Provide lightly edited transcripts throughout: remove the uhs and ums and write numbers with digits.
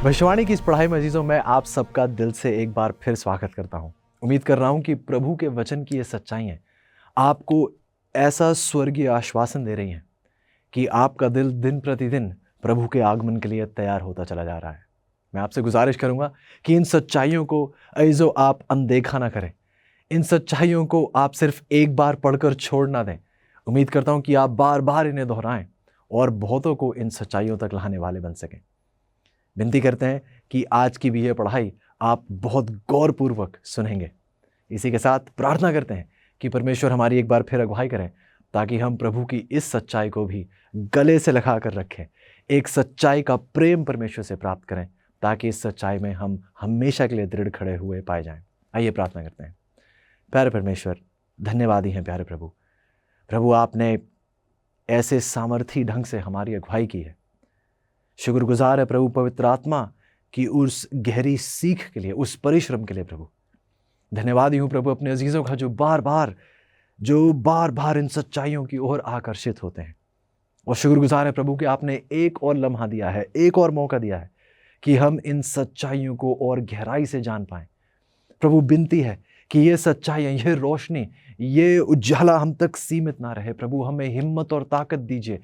भविष्यवाणी की इस पढ़ाई में अजीजों मैं आप सबका दिल से एक बार फिर स्वागत करता हूं। उम्मीद कर रहा हूं कि प्रभु के वचन की ये सच्चाइयां आपको ऐसा स्वर्गीय आश्वासन दे रही हैं कि आपका दिल दिन प्रतिदिन प्रभु के आगमन के लिए तैयार होता चला जा रहा है। मैं आपसे गुजारिश करूंगा कि इन सच्चाइयों को अजीजों आप अनदेखा ना करें। इन सच्चाइयों को आप सिर्फ एक बार पढ़कर छोड़ ना दें। उम्मीद करता हूं कि आप बार बार इन्हें दोहराएं और बहुतों को इन सच्चाइयों तक लाने वाले बन सकें। विनती करते हैं कि आज की भी यह पढ़ाई आप बहुत गौरपूर्वक सुनेंगे। इसी के साथ प्रार्थना करते हैं कि परमेश्वर हमारी एक बार फिर अगुवाई करें ताकि हम प्रभु की इस सच्चाई को भी गले से लगा कर रखें, एक सच्चाई का प्रेम परमेश्वर से प्राप्त करें ताकि इस सच्चाई में हम हमेशा के लिए दृढ़ खड़े हुए पाए जाएं। आइए प्रार्थना करते हैं। प्यारे परमेश्वर, धन्यवादी हैं प्यारे प्रभु। प्रभु, आपने ऐसे सामर्थी ढंग से हमारी अगुवाई की है। शुक्रगुजार है प्रभु पवित्र आत्मा की उस गहरी सीख के लिए, उस परिश्रम के लिए। प्रभु धन्यवादी हूँ प्रभु अपने अजीजों का जो बार बार इन सच्चाइयों की ओर आकर्षित होते हैं। और शुक्रगुजार है प्रभु कि आपने एक और लम्हा दिया है, एक और मौका दिया है कि हम इन सच्चाइयों को और गहराई से जान पाएं। प्रभु विनती है कि ये सच्चाइयाँ, ये रोशनी, ये उजाला हम तक सीमित ना रहे। प्रभु हमें हिम्मत और ताकत दीजिए।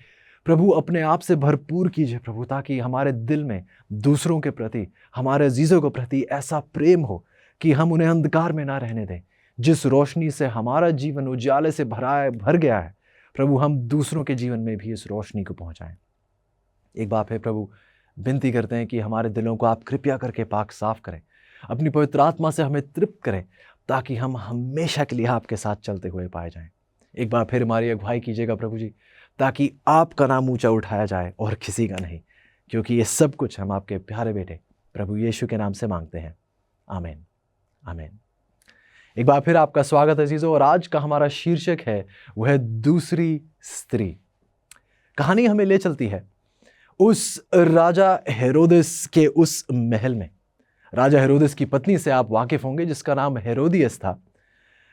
प्रभु अपने आप से भरपूर कीजिए प्रभु, ताकि हमारे दिल में दूसरों के प्रति, हमारे अजीजों के प्रति ऐसा प्रेम हो कि हम उन्हें अंधकार में ना रहने दें। जिस रोशनी से हमारा जीवन उजाले से भर गया है प्रभु, हम दूसरों के जीवन में भी इस रोशनी को पहुंचाएं। एक बात है प्रभु, विनती करते हैं कि हमारे दिलों को आप कृपया करके पाक साफ करें, अपनी पवित्र आत्मा से हमें तृप्त करें ताकि हम हमेशा के लिए आपके साथ चलते हुए पाए जाएं। एक बार फिर हमारी अगुवाई कीजिएगा प्रभु जी, ताकि आपका नाम ऊंचा उठाया जाए और किसी का नहीं, क्योंकि ये सब कुछ हम आपके प्यारे बेटे प्रभु यीशु के नाम से मांगते हैं। आमीन, आमीन। एक बार फिर आपका स्वागत है अजीजों, और आज का हमारा शीर्षक है वह दूसरी स्त्री। कहानी हमें ले चलती है उस राजा हेरोदेस के उस महल में। राजा हेरोदेस की पत्नी से आप वाकिफ होंगे, जिसका नाम हेरोदियस था।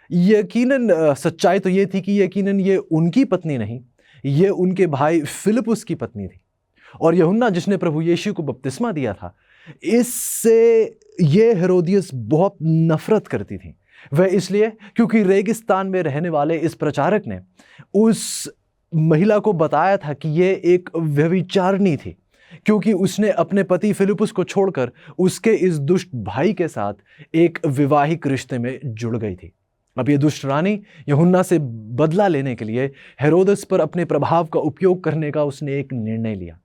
यकीनन सच्चाई तो ये थी कि यकीनन ये उनकी पत्नी नहीं, ये उनके भाई फिलिपुस की पत्नी थी। और यूहन्ना जिसने प्रभु यीशु को बपतिस्मा दिया था, इससे ये हेरोदियस बहुत नफरत करती थी। वह इसलिए क्योंकि रेगिस्तान में रहने वाले इस प्रचारक ने उस महिला को बताया था कि ये एक व्यभिचारिणी थी, क्योंकि उसने अपने पति फिलिपुस को छोड़कर उसके इस दुष्ट भाई के साथ एक विवाहिक रिश्ते में जुड़ गई थी। अब ये दुष्ट रानी यूहन्ना से बदला लेने के लिए हेरोदेस पर अपने प्रभाव का उपयोग करने का उसने एक निर्णय लिया।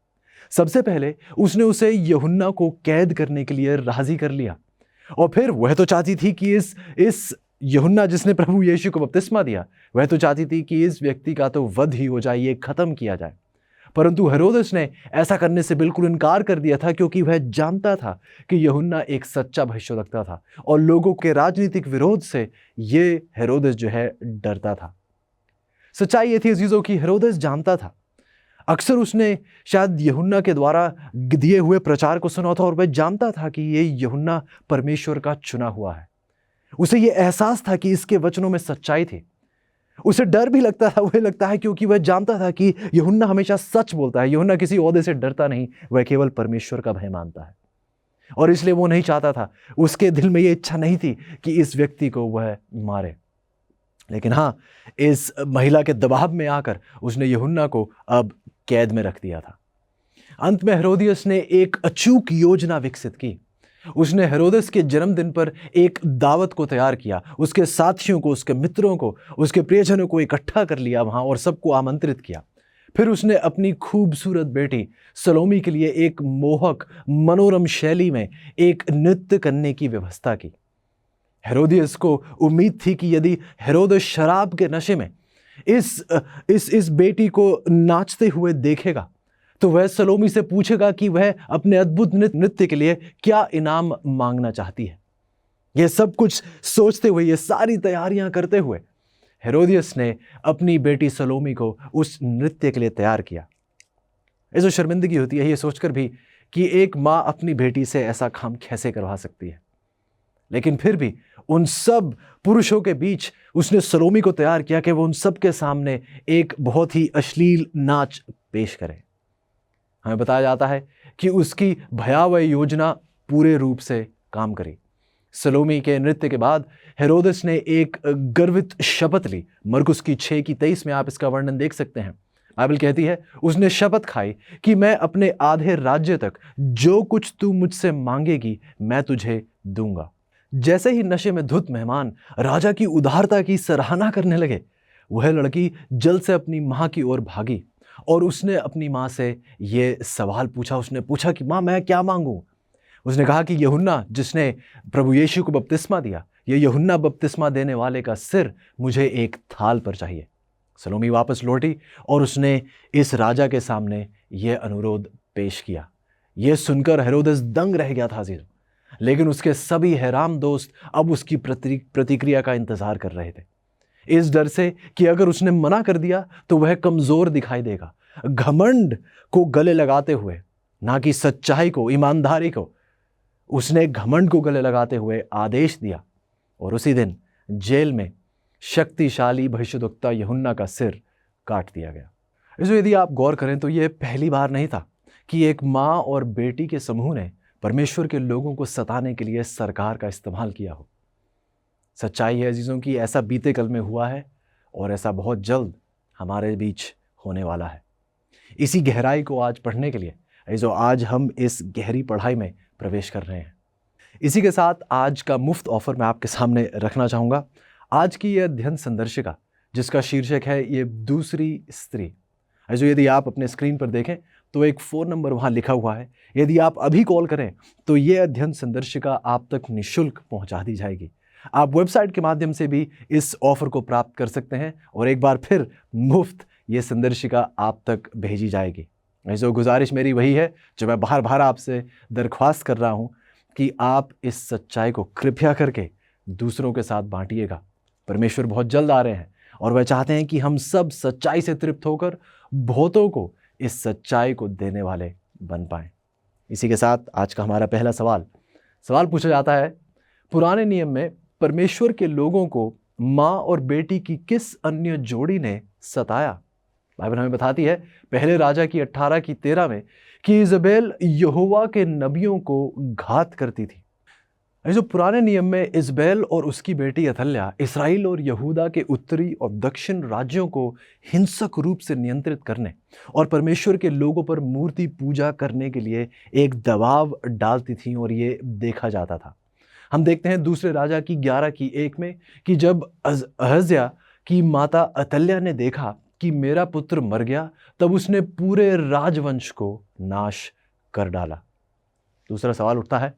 सबसे पहले उसने उसे यूहन्ना को कैद करने के लिए राजी कर लिया, और फिर वह तो चाहती थी कि इस यूहन्ना जिसने प्रभु यीशु को बपतिस्मा दिया, वह तो चाहती थी कि इस व्यक्ति का तो वध ही हो जाए, ये खत्म किया जाए। परंतु हेरोदेस ने ऐसा करने से बिल्कुल इनकार कर दिया था, क्योंकि वह जानता था कि यूहन्ना एक सच्चा भविष्यवक्ता था और लोगों के राजनीतिक विरोध से ये हेरोदेस जो है डरता था। सच्चाई ये थी अजीजों की हेरोदेस जानता था, अक्सर उसने शायद यूहन्ना के द्वारा दिए हुए प्रचार को सुना था, और वह जानता था कि ये यूहन्ना परमेश्वर का चुना हुआ है। उसे ये एहसास था कि इसके वचनों में सच्चाई थी। उसे डर भी लगता था, वह लगता है क्योंकि वह जानता था कि यूहन्ना हमेशा सच बोलता है। यूहन्ना किसी ओहदे से डरता नहीं, वह केवल परमेश्वर का भय मानता है, और इसलिए वो नहीं चाहता था, उसके दिल में ये इच्छा नहीं थी कि इस व्यक्ति को वह मारे। लेकिन हाँ, इस महिला के दबाव में आकर उसने यूहन्ना को अब कैद में रख दिया था। अंत में हेरोदियस ने एक अचूक योजना विकसित की। उसने हेरोदेस के जन्मदिन पर एक दावत को तैयार किया, उसके साथियों को, उसके मित्रों को, उसके प्रियजनों को इकट्ठा कर लिया वहां और सबको आमंत्रित किया। फिर उसने अपनी खूबसूरत बेटी सलोमी के लिए एक मोहक मनोरम शैली में एक नृत्य करने की व्यवस्था की। हेरोदियस को उम्मीद थी कि यदि हेरोदेस शराब के नशे में इस बेटी को नाचते हुए देखेगा तो वह सलोमी से पूछेगा कि वह अपने अद्भुत नृत्य के लिए क्या इनाम मांगना चाहती है। यह सब कुछ सोचते हुए, ये सारी तैयारियां करते हुए हेरोदियस ने अपनी बेटी सलोमी को उस नृत्य के लिए तैयार किया। ऐसी शर्मिंदगी होती है ये सोचकर भी कि एक माँ अपनी बेटी से ऐसा काम कैसे करवा सकती है। लेकिन फिर भी उन सब पुरुषों के बीच उसने सलोमी को तैयार किया कि वो उन सब के सामने एक बहुत ही अश्लील नाच पेश करे। हमें बताया जाता है कि उसकी भयावह योजना पूरे रूप से काम करी। सलोमी के नृत्य के बाद हेरोदेस ने एक गर्वित शपथ ली। मरकुस की 6:23 में आप इसका वर्णन देख सकते हैं। बाइबल कहती है, उसने शपथ खाई कि मैं अपने आधे राज्य तक जो कुछ तू मुझसे मांगेगी मैं तुझे दूंगा। जैसे ही नशे में धुत मेहमान राजा की उदारता की सराहना करने लगे, वह लड़की जल्द से अपनी मां की ओर भागी और उसने अपनी मां से यह सवाल पूछा। उसने पूछा कि मां, मैं क्या मांगूं? उसने कहा कि यूहन्ना जिसने प्रभु यीशु को बपतिस्मा दिया, ये यूहन्ना बपतिस्मा देने वाले का सिर मुझे एक थाल पर चाहिए। सलोमी वापस लौटी और उसने इस राजा के सामने यह अनुरोध पेश किया। यह सुनकर हेरोदेस दंग रह गया था अजीजों, लेकिन उसके सभी हैरान दोस्त अब उसकी प्रतिक्रिया का इंतजार कर रहे थे, इस डर से कि अगर उसने मना कर दिया तो वह कमजोर दिखाई देगा। घमंड को गले लगाते हुए, ना कि सच्चाई को, ईमानदारी को, उसने घमंड को गले लगाते हुए आदेश दिया और उसी दिन जेल में शक्तिशाली भविष्यद्वक्ता यूहन्ना का सिर काट दिया गया। इसमें यदि आप गौर करें तो यह पहली बार नहीं था कि एक माँ और बेटी के समूह ने परमेश्वर के लोगों को सताने के लिए सरकार का इस्तेमाल किया हो। सच्चाई है अजीजों की, ऐसा बीते कल में हुआ है और ऐसा बहुत जल्द हमारे बीच होने वाला है। इसी गहराई को आज पढ़ने के लिए अजीजों आज हम इस गहरी पढ़ाई में प्रवेश कर रहे हैं। इसी के साथ आज का मुफ्त ऑफर मैं आपके सामने रखना चाहूँगा। आज की यह अध्ययन संदर्शिका जिसका शीर्षक है ये दूसरी स्त्री। अजीजों यदि आप अपने स्क्रीन पर देखें तो एक फ़ोन नंबर वहाँ लिखा हुआ है। यदि आप अभी कॉल करें तो ये अध्ययन संदर्शिका आप तक निःशुल्क पहुँचा दी जाएगी। आप वेबसाइट के माध्यम से भी इस ऑफर को प्राप्त कर सकते हैं और एक बार फिर मुफ्त ये संदर्शिका आप तक भेजी जाएगी। अजीजों गुजारिश मेरी वही है जो मैं बार बार आपसे दरख्वास्त कर रहा हूँ कि आप इस सच्चाई को कृपया करके दूसरों के साथ बांटिएगा। परमेश्वर बहुत जल्द आ रहे हैं और वह चाहते हैं कि हम सब सच्चाई से तृप्त होकर बहुतों को इस सच्चाई को देने वाले बन पाएं। इसी के साथ आज का हमारा पहला सवाल पूछा जाता है, पुराने नियम में परमेश्वर के लोगों को माँ और बेटी की किस अन्य जोड़ी ने सताया? बाइबल हमें बताती है पहले राजा की 18:13 में कि इजबेल यहोवा के नबियों को घात करती थी। जो पुराने नियम में इजबेल और उसकी बेटी अथल्या इस्राएल और यहूदा के उत्तरी और दक्षिण राज्यों को हिंसक रूप से नियंत्रित करने और परमेश्वर के लोगों पर मूर्ति पूजा करने के लिए एक दबाव डालती थी और ये देखा जाता था। हम देखते हैं दूसरे राजा की 11:1 में कि जब अहज्या की माता अतल्या ने देखा कि मेरा पुत्र मर गया, तब उसने पूरे राजवंश को नाश कर डाला। दूसरा सवाल उठता है,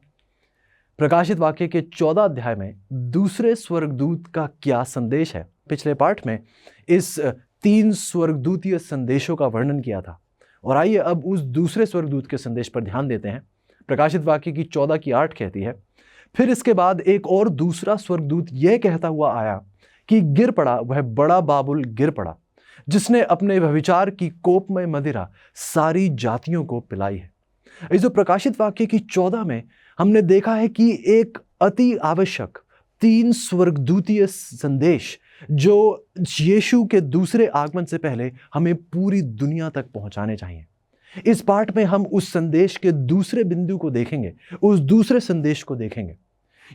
प्रकाशित वाक्य के 14 अध्याय में दूसरे स्वर्गदूत का क्या संदेश है? पिछले पाठ में इस 3 स्वर्गदूतीय संदेशों का वर्णन किया था और आइए अब उस दूसरे स्वर्गदूत के संदेश पर ध्यान देते हैं। प्रकाशित वाक्य की 14:8 कहती है, फिर इसके बाद एक और दूसरा स्वर्गदूत यह कहता हुआ आया कि गिर पड़ा वह बड़ा बाबुल गिर पड़ा, जिसने अपने व्यभिचार की कोपमय मदिरा सारी जातियों को पिलाई है। इस जो प्रकाशित वाक्य की 14 में हमने देखा है कि एक अति आवश्यक 3 स्वर्गदूतीय संदेश जो यीशु के दूसरे आगमन से पहले हमें पूरी दुनिया तक पहुंचाने चाहिए। इस पाठ में हम उस संदेश के दूसरे बिंदु को देखेंगे, उस दूसरे संदेश को देखेंगे।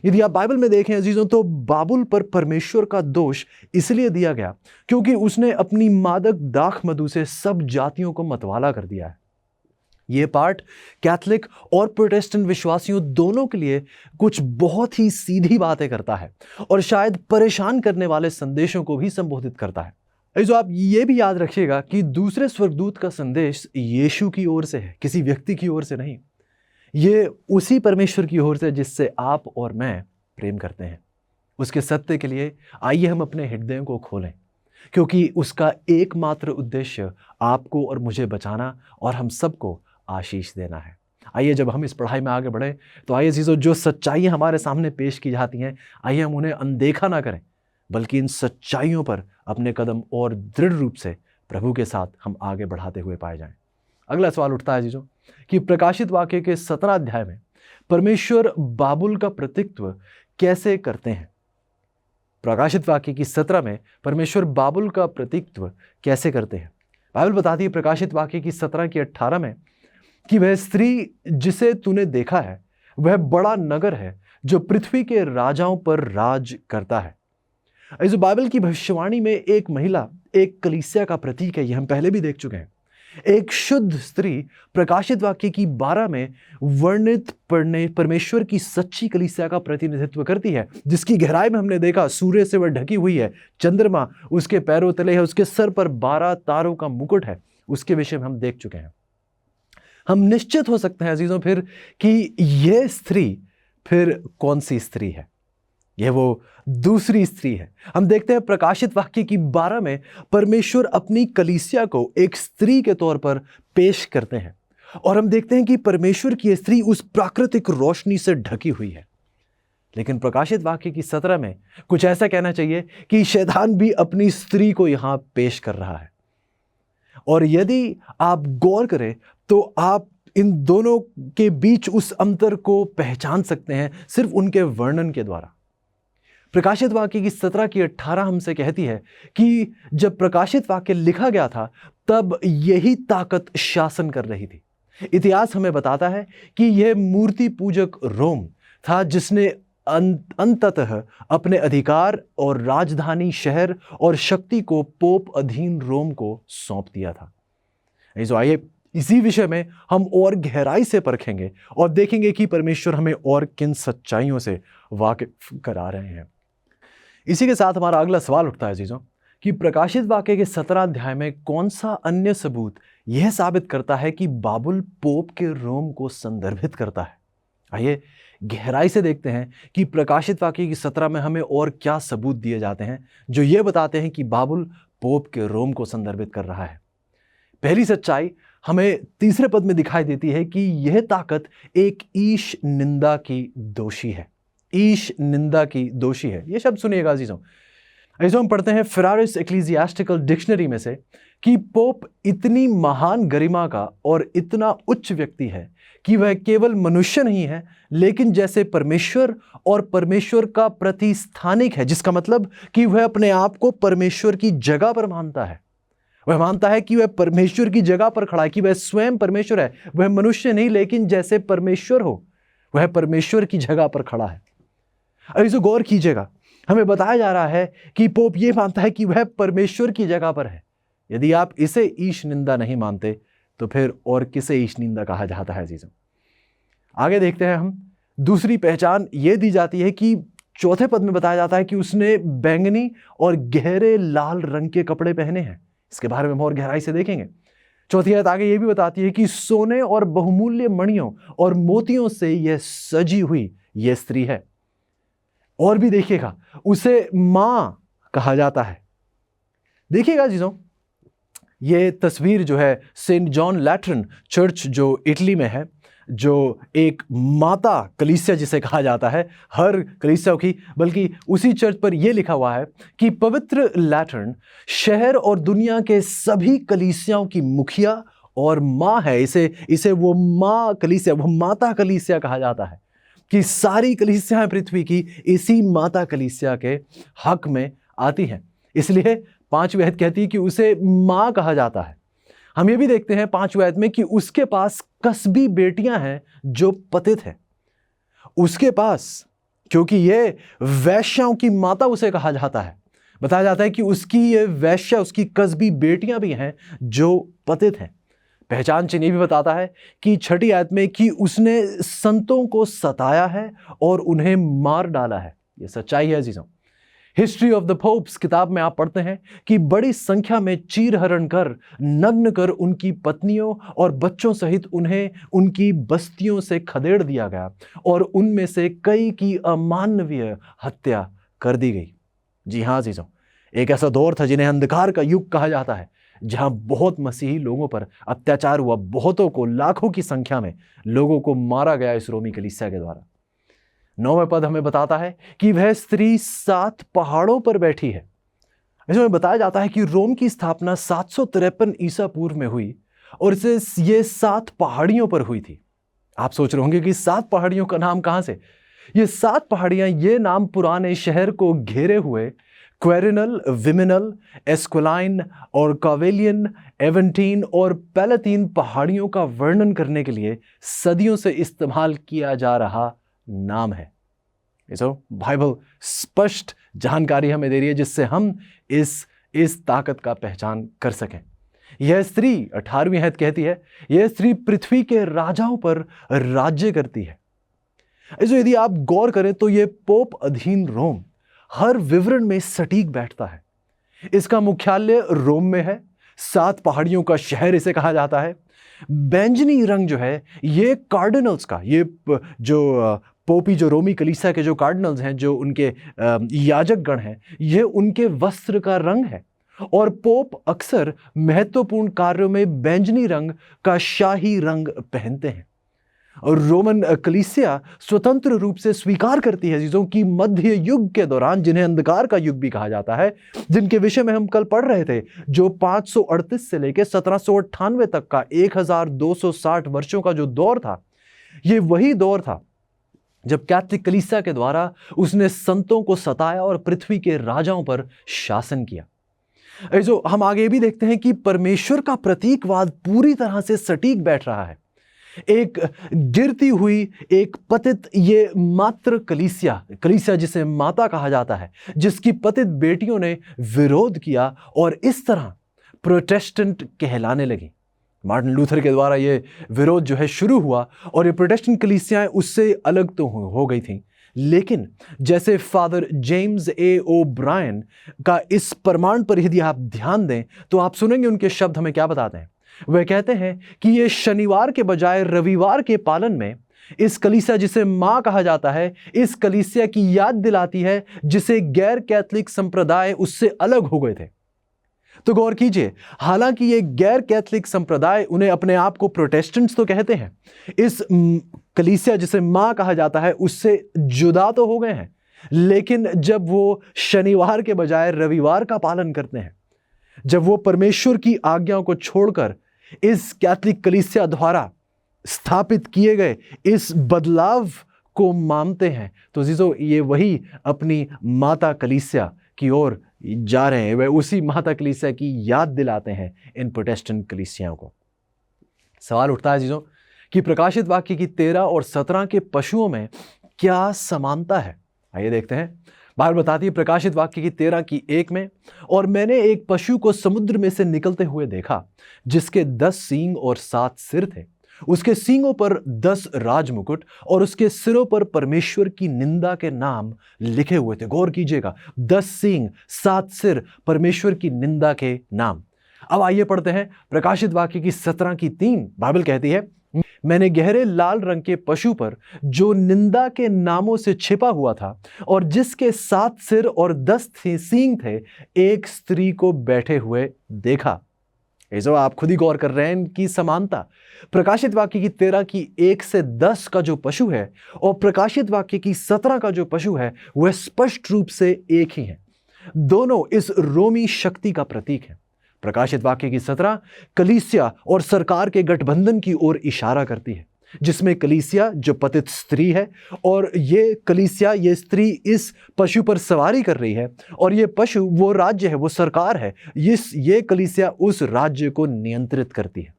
यदि आप बाइबल में देखें अजीजों तो बाबुल पर परमेश्वर का दोष इसलिए दिया गया क्योंकि उसने अपनी मादक दाख मधु से सब जातियों को मतवाला कर दिया है। यह पाठ कैथोलिक और प्रोटेस्टेंट विश्वासियों दोनों के लिए कुछ बहुत ही सीधी बातें करता है और शायद परेशान करने वाले संदेशों को भी संबोधित करता है। जो आप ये भी याद रखिएगा कि दूसरे स्वर्गदूत का संदेश यीशु की ओर से है, किसी व्यक्ति की ओर से नहीं। ये उसी परमेश्वर की ओर से जिससे आप और मैं प्रेम करते हैं। उसके सत्य के लिए आइए हम अपने हृदयों को खोलें, क्योंकि उसका एकमात्र उद्देश्य आपको और मुझे बचाना और हम सबको आशीष देना है। आइए जब हम इस पढ़ाई में आगे बढ़ें तो आइए चीज़ों जो सच्चाइयाँ हमारे सामने पेश की जाती हैं, आइए हम उन्हें अनदेखा ना करें, बल्कि इन सच्चाइयों पर अपने कदम और दृढ़ रूप से प्रभु के साथ हम आगे बढ़ाते हुए पाए जाएं। अगला सवाल उठता है चीज़ों कि प्रकाशित वाक्य के 17 अध्याय में परमेश्वर बाबुल का प्रतिनिधित्व कैसे करते हैं? प्रकाशित वाक्य की 17 में परमेश्वर बाबुल का प्रतिनिधित्व कैसे करते हैं? बाइबल बताती है प्रकाशित वाक्य की 17:18 में कि वह स्त्री जिसे तूने देखा है वह बड़ा नगर है जो पृथ्वी के राजाओं पर राज करता है। इस बाइबल की भविष्यवाणी में एक महिला एक कलीसिया का प्रतीक है, यह हम पहले भी देख चुके हैं। एक शुद्ध स्त्री प्रकाशित वाक्य की 12 में वर्णित परमेश्वर की सच्ची कलीसिया का प्रतिनिधित्व करती है, जिसकी गहराई में हमने देखा सूर्य से वह ढकी हुई है, चंद्रमा उसके पैरों तले है, उसके सर पर 12 तारों का मुकुट है। उसके विषय में हम देख चुके हैं। हम निश्चित हो सकते हैं अजीजों फिर कि यह स्त्री फिर कौन सी स्त्री है? यह वो दूसरी स्त्री है। हम देखते हैं प्रकाशित वाक्य की 12 में परमेश्वर अपनी कलीसिया को एक स्त्री के तौर पर पेश करते हैं, और हम देखते हैं कि परमेश्वर की स्त्री उस प्राकृतिक रोशनी से ढकी हुई है। लेकिन प्रकाशित वाक्य की 17 में कुछ ऐसा कहना चाहिए कि शैतान भी अपनी स्त्री को यहां पेश कर रहा है। और यदि आप गौर करें तो आप इन दोनों के बीच उस अंतर को पहचान सकते हैं सिर्फ उनके वर्णन के द्वारा। प्रकाशित वाक्य की 17 की 18 हमसे कहती है कि जब प्रकाशित वाक्य लिखा गया था तब यही ताकत शासन कर रही थी। इतिहास हमें बताता है कि यह मूर्ति पूजक रोम था जिसने अंततः अपने अधिकार और राजधानी शहर और शक्ति को पोप अधीन रोम को सौंप दिया था। तो आइए इसी विषय में हम और गहराई से परखेंगे और देखेंगे कि परमेश्वर हमें और किन सच्चाइयों से वाकिफ करा रहे हैं। इसी के साथ हमारा अगला सवाल उठता है अजीजों कि प्रकाशित वाक्य के 17 अध्याय में कौन सा अन्य सबूत यह साबित करता है कि बाबुल पोप के रोम को संदर्भित करता है। आइए गहराई से देखते हैं कि प्रकाशित वाक्य की 17 में हमें और क्या सबूत दिए जाते हैं जो यह बताते हैं कि बाबुल पोप के रोम को संदर्भित कर रहा है। पहली सच्चाई हमें तीसरे पद में दिखाई देती है कि यह ताकत एक ईश निंदा की दोषी है। ईश निंदा की दोषी है। यह शब्द सुनिएगा अजीजों। ऐसे हम पढ़ते हैं फेरारिस एक्लीसियास्टिकल डिक्शनरी में से कि पोप इतनी महान गरिमा का और इतना उच्च व्यक्ति है कि वह केवल मनुष्य नहीं है लेकिन जैसे परमेश्वर और परमेश्वर का प्रतिस्थानिक है, जिसका मतलब कि वह अपने आप को परमेश्वर की जगह पर मानता है। वह मानता है कि वह परमेश्वर की जगह पर खड़ा है, कि वह स्वयं परमेश्वर है, वह मनुष्य नहीं लेकिन जैसे परमेश्वर हो वह परमेश्वर की जगह पर खड़ा है। अब इसे गौर कीजिएगा, हमें बताया जा रहा है कि पोप यह मानता है कि वह परमेश्वर की जगह पर है। यदि आप इसे ईश निंदा नहीं मानते तो फिर और किसे ईश निंदा कहा जाता है अजीजों? आगे देखते हैं हम। दूसरी पहचान यह दी जाती है कि चौथे पद में बताया जाता है कि उसने बैंगनी और गहरे लाल रंग के कपड़े पहने हैं। इसके बारे में हम और गहराई से देखेंगे। चौथी आयत आगे यह भी बताती है कि सोने और बहुमूल्य मणियों और मोतियों से यह सजी हुई यह स्त्री है। और भी देखिएगा, उसे मां कहा जाता है। देखिएगा जीजों, यह तस्वीर जो है सेंट जॉन लैट्रन चर्च जो इटली में है, जो एक माता कलीसिया जिसे कहा जाता है हर कलीसिया की, बल्कि उसी चर्च पर यह लिखा हुआ है कि पवित्र लैट्रन शहर और दुनिया के सभी कलीसियाओं की मुखिया और मां है। इसे वो मां कलीसिया, वो माता कलीसिया कहा जाता है कि सारी कलीसियाएं पृथ्वी की इसी माता कलीसिया के हक में आती हैं। इसलिए 5वीं आयत कहती है कि उसे मां कहा जाता है। हम ये भी देखते हैं 5वीं आयत में कि उसके पास कसबी बेटियां हैं जो पतित हैं। उसके पास, क्योंकि ये वैश्याओं की माता उसे कहा जाता है, बताया जाता है कि उसकी ये वैश्या, उसकी कसबी बेटियां भी हैं जो पतित हैं। पहचान चिन्ह भी बताता है कि 6ठी आयत में कि उसने संतों को सताया है और उन्हें मार डाला है। यह सच्चाई है अजीजों। हिस्ट्री ऑफ द पोप्स किताब में आप पढ़ते हैं कि बड़ी संख्या में चीरहरण कर, नग्न कर उनकी पत्नियों और बच्चों सहित उन्हें उनकी बस्तियों से खदेड़ दिया गया और उनमें से कई की अमानवीय हत्या कर दी गई। जी हाँ अजीजों, एक ऐसा दौर था जिन्हें अंधकार का युग कहा जाता है, जहां बहुत मसीही लोगों पर अत्याचार हुआ, बहुतों को, लाखों की संख्या में लोगों को मारा गया इस रोमी कलीसिया के द्वारा। 9वें पद हमें बताता है कि वह स्त्री 7 पहाड़ों पर बैठी है। इसमें बताया जाता है कि रोम की स्थापना 753 ईसा पूर्व में हुई और इसे ये 7 पहाड़ियों पर हुई थी। आप सोच रहे होंगे कि 7 पहाड़ियों का नाम कहां से? ये 7 पहाड़ियां, ये नाम पुराने शहर को घेरे हुए क्वेरिनल, विमिनल, एस्क्विलाइन और कावेलियन, एवेंटीन और पैलेटीन पहाड़ियों का वर्णन करने के लिए सदियों से इस्तेमाल किया जा रहा नाम है। बाइबल स्पष्ट जानकारी हमें दे रही है जिससे हम इस ताकत का पहचान कर सकें। यह स्त्री 18वीं आयत कहती है, यह स्त्री पृथ्वी के राजाओं पर राज्य करती है। यदि आप गौर करें तो यह पोप अधीन रोम हर विवरण में सटीक बैठता है। इसका मुख्यालय रोम में है, 7 पहाड़ियों का शहर इसे कहा जाता है। बैंजनी रंग जो है ये कार्डिनल्स का, ये जो पोपी जो रोमी कलीसिया के जो कार्डिनल्स हैं, जो उनके याजक गण हैं, ये उनके वस्त्र का रंग है। और पोप अक्सर महत्वपूर्ण कार्यों में बैंजनी रंग का शाही रंग पहनते हैं। और रोमन कलीसिया स्वतंत्र रूप से स्वीकार करती है चीजों की मध्य युग के दौरान, जिन्हें अंधकार का युग भी कहा जाता है, जिनके विषय में हम कल पढ़ रहे थे, जो 538 से लेकर 1798 तक का 1260 वर्षों का जो दौर था, ये वही दौर था जब कैथोलिक कलीसिया के द्वारा उसने संतों को सताया और पृथ्वी के राजाओं पर शासन किया। जो हम आगे भी देखते हैं कि परमेश्वर का प्रतीकवाद पूरी तरह से सटीक बैठ रहा है। एक गिरती हुई, एक पतित, ये मात्र कलीसिया जिसे माता कहा जाता है, जिसकी पतित बेटियों ने विरोध किया और इस तरह प्रोटेस्टेंट कहलाने लगी। मार्टिन लूथर के द्वारा ये विरोध जो है शुरू हुआ और ये प्रोटेस्टेंट कलीसियाएं उससे अलग तो हो गई थीं, लेकिन जैसे father James A O Brien का इस प्रमाण पर यदि आप ध्यान दें तो आप सुनेंगे उनके शब्द हमें क्या बताते हैं। वह कहते हैं कि ये शनिवार के बजाय रविवार के पालन में इस कलीसिया जिसे मां कहा जाता है, इस कलीसिया की याद दिलाती है जिसे गैर कैथोलिक संप्रदाय उससे अलग हो गए थे। तो गौर कीजिए, हालांकि ये गैर कैथोलिक संप्रदाय उन्हें अपने आप को प्रोटेस्टेंट्स तो कहते हैं, इस कलीसिया जिसे मां कहा जाता है उससे जुदा तो हो गए हैं, लेकिन जब वो शनिवार के बजाय रविवार का पालन करते हैं, जब वो परमेश्वर की आज्ञाओं को छोड़कर इस कैथोलिक कलीसिया द्वारा स्थापित किए गए इस बदलाव को मानते हैं, तो जीजो ये वही अपनी माता कलीसिया की ओर जा रहे हैं। वे उसी माता कलीसिया की याद दिलाते हैं इन प्रोटेस्टेंट कलीसियाओं को। सवाल उठता है जीजो कि प्रकाशित वाक्य की 13 और 17 के पशुओं में क्या समानता है। आइए देखते हैं। बाइबल बताती है प्रकाशित वाक्य की 13 की 1 में, और मैंने एक पशु को समुद्र में से निकलते हुए देखा जिसके 10 सींग और 7 सिर थे। उसके सींगों पर 10 राजमुकुट और उसके सिरों पर परमेश्वर की निंदा के नाम लिखे हुए थे। गौर कीजिएगा, 10 सींग 7 सिर, परमेश्वर की निंदा के नाम। अब आइए पढ़ते हैं प्रकाशित वाक्य की 17 की 3। बाइबल कहती है, मैंने गहरे लाल रंग के पशु पर जो निंदा के नामों से छिपा हुआ था और जिसके 7 सिर और 10 सींग थे, एक स्त्री को बैठे हुए देखा। जो आप खुद ही गौर कर रहे हैं इनकी समानता। प्रकाशित वाक्य की 13 की 1 से 10 का जो पशु है और प्रकाशित वाक्य की 17 का जो पशु है वह स्पष्ट रूप से एक ही है। दोनों इस रोमी शक्ति का प्रतीक है। प्रकाशित वाक्य की 17 कलीसिया और सरकार के गठबंधन की ओर इशारा करती है, जिसमें कलीसिया जो पतित स्त्री है और ये कलीसिया, ये स्त्री इस पशु पर सवारी कर रही है, और ये पशु वो राज्य है, वो सरकार है, ये कलीसिया उस राज्य को नियंत्रित करती है।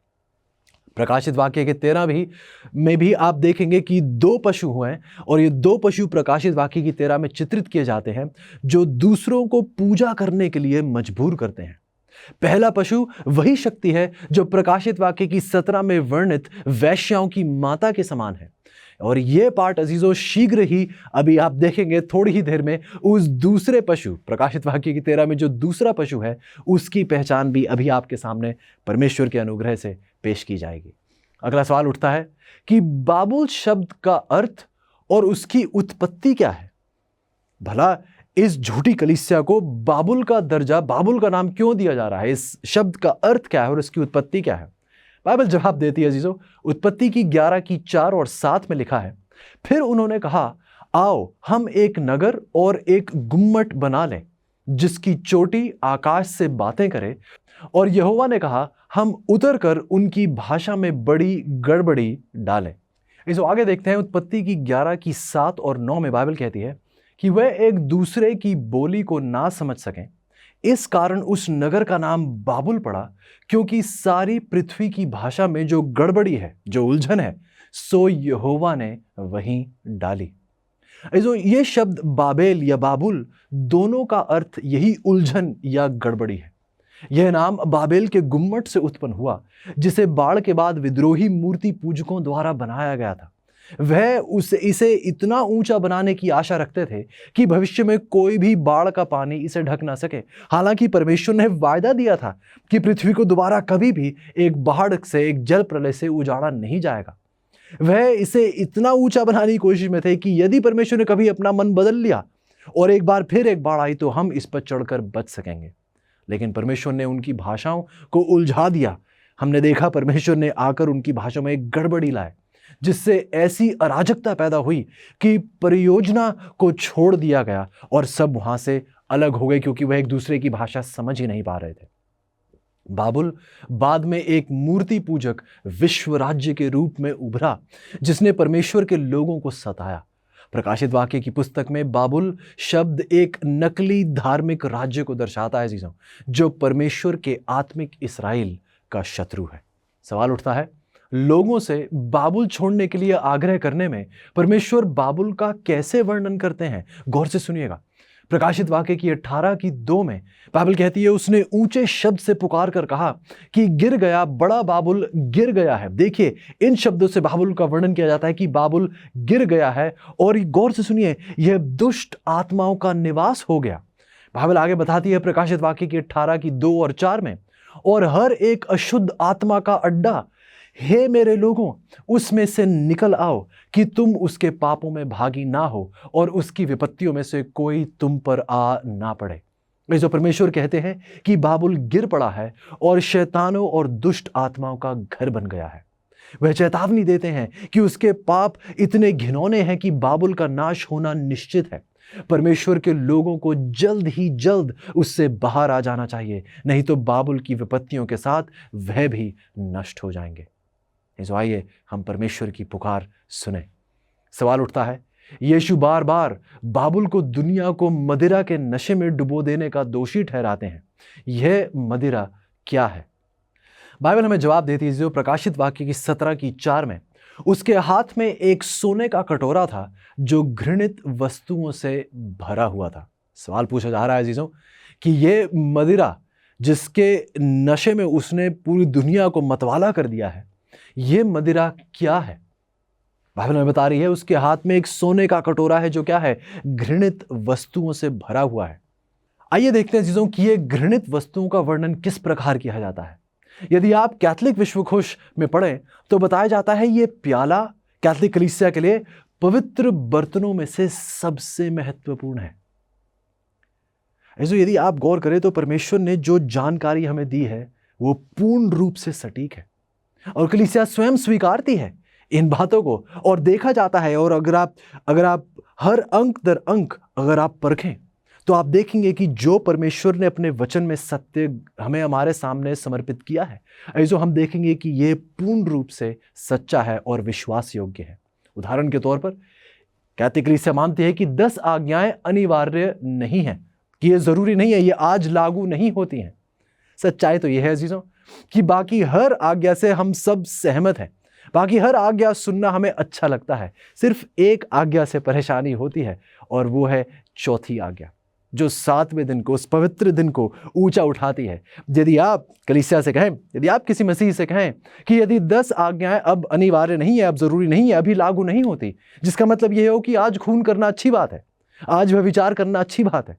प्रकाशित वाक्य के 13 में भी आप देखेंगे कि 2 पशु हुए और ये 2 पशु प्रकाशित वाक्य की 13 में चित्रित किए जाते हैं जो दूसरों को पूजा करने के लिए मजबूर करते हैं। पहला पशु वही शक्ति है जो प्रकाशित वाक्य की 17 में वर्णित वैश्याओं की माता के समान है, और यह पाठ अजीजों शीघ्र ही अभी आप देखेंगे थोड़ी ही देर में उस दूसरे पशु, प्रकाशित वाक्य की 13 में जो दूसरा पशु है उसकी पहचान भी अभी आपके सामने परमेश्वर के अनुग्रह से पेश की जाएगी। अगला सवाल उठता है कि बाबुल शब्द का अर्थ और उसकी उत्पत्ति क्या है। भला इस झूठी कलीसिया को बाबुल का दर्जा, बाबुल का नाम क्यों दिया जा रहा है? इस शब्द का अर्थ क्या है और इसकी उत्पत्ति क्या है? बाइबल जवाब देती है अजीजों। उत्पत्ति की 11 की 4 और 7 में लिखा है, फिर उन्होंने कहा, आओ हम एक नगर और एक गुम्मट बना लें जिसकी चोटी आकाश से बातें करे। और यहोवा ने कहा, हम उतर कर उनकी भाषा में बड़ी गड़बड़ी डालें। इस आगे देखते हैं उत्पत्ति की 11 की 7 और 9 में बाइबल कहती है कि वह एक दूसरे की बोली को ना समझ सकें। इस कारण उस नगर का नाम बाबुल पड़ा, क्योंकि सारी पृथ्वी की भाषा में जो गड़बड़ी है, जो उलझन है, सो यहोवा ने वहीं डाली। ये शब्द बाबेल या बाबुल, दोनों का अर्थ यही उलझन या गड़बड़ी है। यह नाम बाबेल के गुम्मट से उत्पन्न हुआ, जिसे बाढ़ के बाद विद्रोही मूर्ति पूजकों द्वारा बनाया गया था। वह इसे इतना ऊंचा बनाने की आशा रखते थे कि भविष्य में कोई भी बाढ़ का पानी इसे ढक ना सके। हालांकि परमेश्वर ने वायदा दिया था कि पृथ्वी को दोबारा कभी भी एक बाढ़ से, एक जल प्रलय से उजाड़ा नहीं जाएगा। वह इसे इतना ऊंचा बनाने की कोशिश में थे कि यदि परमेश्वर ने कभी अपना मन बदल लिया और एक बार फिर एक बाढ़ आई तो हम इस पर चढ़कर बच सकेंगे। लेकिन परमेश्वर ने उनकी भाषाओं को उलझा दिया। हमने देखा परमेश्वर ने आकर उनकी भाषा में एक गड़बड़ी लाए, जिससे ऐसी अराजकता पैदा हुई कि परियोजना को छोड़ दिया गया और सब वहां से अलग हो गए, क्योंकि वह एक दूसरे की भाषा समझ ही नहीं पा रहे थे। बाबुल बाद में एक मूर्ति पूजक विश्व राज्य के रूप में उभरा, जिसने परमेश्वर के लोगों को सताया। प्रकाशित वाक्य की पुस्तक में बाबुल शब्द एक नकली धार्मिक राज्य को दर्शाता है जीजों, जो परमेश्वर के आत्मिक इस्राएल का शत्रु है। सवाल उठता है, लोगों से बाबुल छोड़ने के लिए आग्रह करने में परमेश्वर बाबुल का कैसे वर्णन करते हैं? गौर से सुनिएगा। प्रकाशित वाक्य की 18:2 में बाइबल कहती है, उसने ऊंचे शब्द से पुकार कर कहा कि गिर गया, बड़ा बाबुल गिर गया है। देखिए, इन शब्दों से बाबुल का वर्णन किया जाता है कि बाबुल गिर गया है, और गौर से सुनिए, यह दुष्ट आत्माओं का निवास हो गया। बाइबल आगे बताती है प्रकाशित वाक्य की 18:2 और 4 में, और हर एक अशुद्ध आत्मा का अड्डा, हे मेरे लोगों, उसमें से निकल आओ कि तुम उसके पापों में भागी ना हो और उसकी विपत्तियों में से कोई तुम पर आ ना पड़े। जो परमेश्वर कहते हैं कि बाबुल गिर पड़ा है और शैतानों और दुष्ट आत्माओं का घर बन गया है। वह चेतावनी देते हैं कि उसके पाप इतने घिनौने हैं कि बाबुल का नाश होना निश्चित है। परमेश्वर के लोगों को जल्द ही जल्द उससे बाहर आ जाना चाहिए, नहीं तो बाबुल की विपत्तियों के साथ वह भी नष्ट हो जाएंगे। आइए हम परमेश्वर की पुकार सुने। सवाल उठता है, यीशु बार बार बाबुल को दुनिया को मदिरा के नशे में डुबो देने का दोषी ठहराते हैं। यह मदिरा क्या है? बाइबल हमें जवाब देती है जो प्रकाशित वाक्य की 17:4 में, उसके हाथ में एक सोने का कटोरा था जो घृणित वस्तुओं से भरा हुआ था। सवाल पूछा जा रहा है जीजों कि यह मदिरा जिसके नशे में उसने पूरी दुनिया को मतवाला कर दिया है, यह मदिरा क्या है? बाइबल में बता रही है उसके हाथ में एक सोने का कटोरा है जो क्या है? घृणित वस्तुओं से भरा हुआ है। आइए देखते हैं चीजों कि ये घृणित वस्तुओं का वर्णन किस प्रकार किया जाता है। यदि आप कैथोलिक विश्वकोश में पढ़ें तो बताया जाता है ये प्याला कैथोलिक कलीसिया के लिए पवित्र बर्तनों में से सबसे महत्वपूर्ण है। यदि आप गौर करें तो परमेश्वर ने जो जानकारी हमें दी है वो पूर्ण रूप से सटीक है और कलीसिया स्वयं स्वीकारती है इन बातों को, और देखा जाता है। और अगर आप हर अंक दर अंक अगर आप परखें तो आप देखेंगे कि जो परमेश्वर ने अपने वचन में सत्य हमें हमारे सामने समर्पित किया है, ऐसो हम देखेंगे कि यह पूर्ण रूप से सच्चा है और विश्वास योग्य है। उदाहरण के तौर पर कैथोलिक कलीसिया मानती है कि 10 आज्ञाएं अनिवार्य नहीं है, कि ये जरूरी नहीं है, ये आज लागू नहीं होती हैं। सच्चाई तो यह है अजीजों कि बाकी हर आज्ञा से हम सब सहमत हैं, बाकी हर आज्ञा सुनना हमें अच्छा लगता है। सिर्फ एक आज्ञा से परेशानी होती है और वो है चौथी आज्ञा, जो 7वें दिन को, उस पवित्र दिन को ऊंचा उठाती है। यदि आप कलीसिया से कहें, यदि आप किसी मसीह से कहें कि यदि 10 आज्ञाएं अब अनिवार्य नहीं है, अब जरूरी नहीं है, अभी लागू नहीं होती, जिसका मतलब यह हो कि आज खून करना अच्छी बात है, आज व्यभिचार करना अच्छी बात है,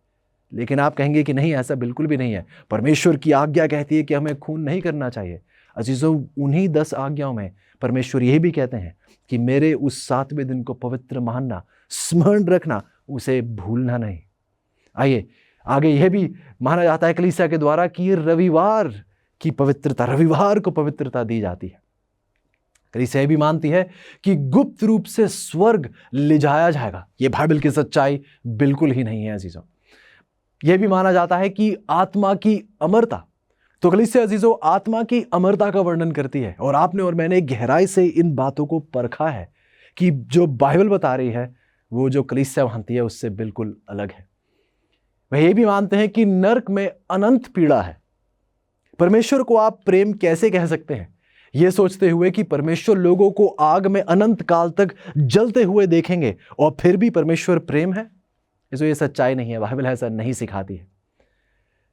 लेकिन आप कहेंगे कि नहीं, ऐसा बिल्कुल भी नहीं है। परमेश्वर की आज्ञा कहती है कि हमें खून नहीं करना चाहिए। अजीजों, उन्हीं 10 आज्ञाओं में परमेश्वर यह भी कहते हैं कि मेरे उस 7वें दिन को पवित्र मानना, स्मरण रखना, उसे भूलना नहीं। आइए आगे यह भी माना जाता है कलीसिया के द्वारा कि रविवार की पवित्रता, रविवार को पवित्रता दी जाती है। कलीसिया भी मानती है कि गुप्त रूप से स्वर्ग ले जाया जाएगा। यह बाइबल की सच्चाई बिल्कुल ही नहीं है अजीजों। यह भी माना जाता है कि आत्मा की अमरता, तो कलीसिया अजीजों आत्मा की अमरता का वर्णन करती है, और आपने और मैंने गहराई से इन बातों को परखा है कि जो बाइबल बता रही है वो जो कलीसिया मानती है उससे बिल्कुल अलग है। वह ये भी मानते हैं कि नर्क में अनंत पीड़ा है। परमेश्वर को आप प्रेम कैसे कह सकते हैं, यह सोचते हुए कि परमेश्वर लोगों को आग में अनंत काल तक जलते हुए देखेंगे और फिर भी परमेश्वर प्रेम है? ये सच्चाई नहीं है, बाइबल ऐसा नहीं सिखाती है।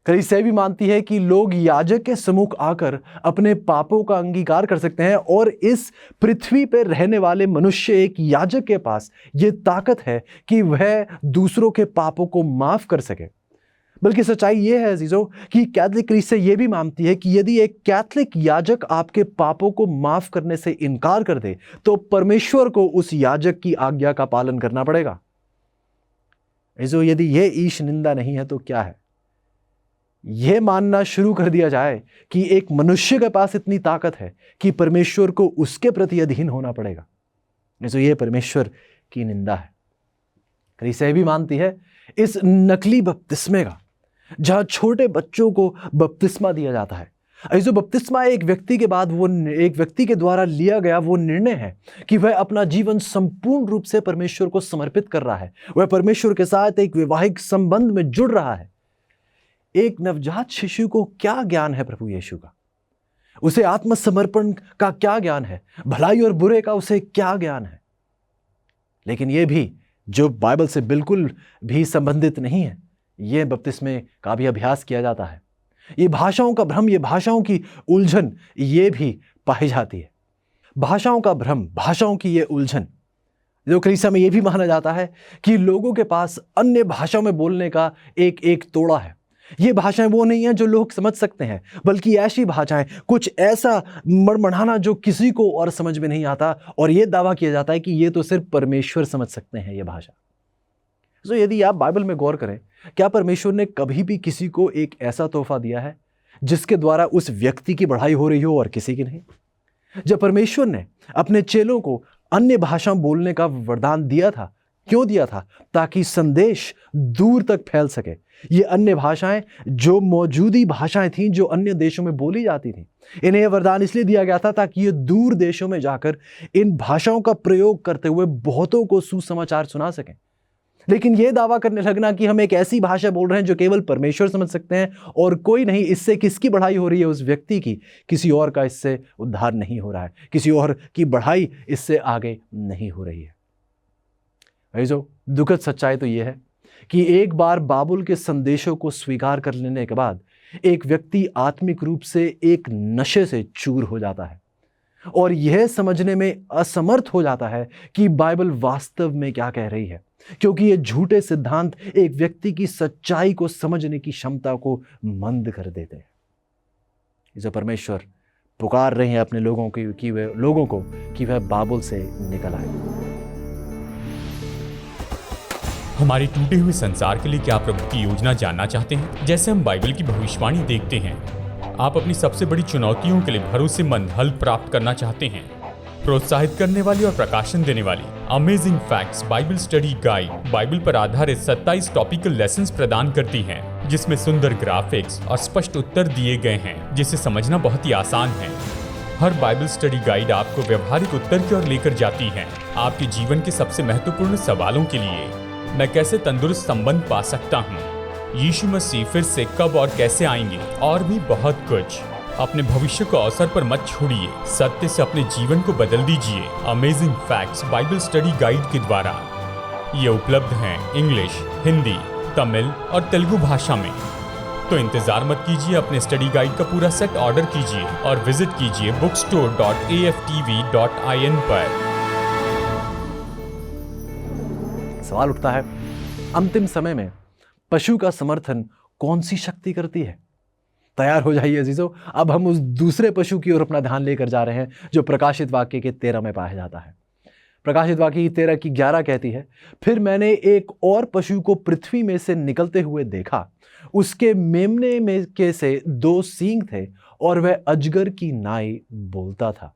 कलीसिया भी मानती है कि लोग याजक के सम्मुख आकर अपने पापों का अंगीकार कर सकते हैं और इस पृथ्वी पर रहने वाले मनुष्य एक याजक के पास यह ताकत है कि वह दूसरों के पापों को माफ कर सके। बल्कि सच्चाई यह है अजीजों कि कैथोलिक कलीसिया यह भी मानती है कि यदि एक कैथोलिक याजक आपके पापों को माफ करने से इनकार कर दे तो परमेश्वर को उस याजक की आज्ञा का पालन करना पड़ेगा। यदि यह ईश निंदा नहीं है तो क्या है? यह मानना शुरू कर दिया जाए कि एक मनुष्य के पास इतनी ताकत है कि परमेश्वर को उसके प्रति अधीन होना पड़ेगा, यह परमेश्वर की निंदा है। कलीसिया भी मानती है इस नकली बपतिस्मे का, जहां छोटे बच्चों को बपतिस्मा दिया जाता है। जो बपतिस्मा एक व्यक्ति के बाद एक व्यक्ति के द्वारा लिया गया वो निर्णय है कि वह अपना जीवन संपूर्ण रूप से परमेश्वर को समर्पित कर रहा है, वह परमेश्वर के साथ एक वैवाहिक संबंध में जुड़ रहा है। एक नवजात शिशु को क्या ज्ञान है प्रभु यीशु का? उसे आत्मसमर्पण का क्या ज्ञान है? भलाई और बुरे का उसे क्या ज्ञान है? लेकिन यह भी जो बाइबल से बिल्कुल भी संबंधित नहीं है, यह बपतिस्मे का भी अभ्यास किया जाता है। ये भाषाओं का भ्रम, ये भाषाओं की उलझन, ये भी पाई जाती है। भाषाओं का भ्रम, भाषाओं की ये उलझन, जो कलीसिया में यह भी माना जाता है कि लोगों के पास अन्य भाषाओं में बोलने का एक तोड़ा है। ये भाषाएं वो नहीं है जो लोग समझ सकते हैं, बल्कि ऐसी भाषाएं, कुछ ऐसा मड़मड़ाना जो किसी को और समझ में नहीं आता, और यह दावा किया जाता है कि ये तो सिर्फ परमेश्वर समझ सकते हैं ये भाषा। तो यदि आप बाइबल में गौर करें, क्या परमेश्वर ने कभी भी किसी को एक ऐसा तोहफा दिया है जिसके द्वारा उस व्यक्ति की बढ़ाई हो रही हो और किसी की नहीं? जब परमेश्वर ने अपने चेलों को अन्य भाषा बोलने का वरदान दिया था, क्यों दिया था? ताकि संदेश दूर तक फैल सके। ये अन्य भाषाएं जो मौजूदी भाषाएं थीं, जो अन्य देशों में बोली जाती थीं, इन्हें यह वरदान इसलिए दिया गया था ताकि ये दूर देशों में जाकर इन भाषाओं का प्रयोग करते हुए बहुतों को सुसमाचार सुना सकें। लेकिन यह दावा करने लगना कि हम एक ऐसी भाषा बोल रहे हैं जो केवल परमेश्वर समझ सकते हैं और कोई नहीं, इससे किसकी बढ़ाई हो रही है? उस व्यक्ति की। किसी और का इससे उद्धार नहीं हो रहा है, किसी और की बढ़ाई इससे आगे नहीं हो रही है। जो दुखद सच्चाई तो यह है कि एक बार बाबुल के संदेशों को स्वीकार कर लेने के बाद एक व्यक्ति आत्मिक रूप से एक नशे से चूर हो जाता है और यह समझने में असमर्थ हो जाता है कि बाइबल वास्तव में क्या कह रही है, क्योंकि ये झूठे सिद्धांत एक व्यक्ति की सच्चाई को समझने की क्षमता को मंद कर देते हैं। जो परमेश्वर पुकार रहे हैं अपने लोगों को कि वह बाबुल से निकल आए। हमारे टूटे हुए संसार के लिए क्या प्रभु की योजना जानना चाहते हैं? जैसे हम बाइबल की भविष्यवाणी देखते हैं, आप अपनी सबसे बड़ी चुनौतियों के लिए भरोसेमंद हल प्राप्त करना चाहते हैं। प्रोत्साहित करने वाली और प्रकाशन देने वाली amazing facts Bible study guide Bible पर आधारित 27 टॉपिकल लेसन्स प्रदान करती हैं, जिसमें सुंदर ग्राफिक्स और स्पष्ट उत्तर दिए गए हैं, जिसे समझना बहुत ही आसान है। हर बाइबल स्टडी गाइड आपको व्यवहारिक उत्तर की ओर लेकर जाती है, आपके जीवन के सबसे महत्वपूर्ण सवालों के लिए। मैं कैसे तंदुरुस्त संबंध पा सकता हूँ, यीशु मसीह फिर से कब और कैसे आएंगे, और भी बहुत कुछ। अपने भविष्य को अवसर पर मत छोड़िए, सत्य से अपने जीवन को बदल दीजिए। Amazing facts Bible study guide के द्वारा ये उपलब्ध हैं इंग्लिश, हिंदी, तमिल और तेलुगु भाषा में। तो इंतजार मत कीजिए, अपने स्टडी गाइड का पूरा सेट ऑर्डर कीजिए और विजिट कीजिए bookstore.aftv.in पर। सवाल उठता है, अंतिम समय में पशु का समर्थन कौन सी शक्ति करती है? तैयार हो जाइए अजीजों, अब हम उस दूसरे पशु की ओर अपना ध्यान लेकर जा रहे हैं जो प्रकाशित वाक्य के 13 में पाया जाता है। प्रकाशित वाक्य 13 की 11 कहती है, फिर मैंने एक और पशु को पृथ्वी में से निकलते हुए देखा। उसके मेमने में के से 2 सींग थे और वह अजगर की नाई बोलता था।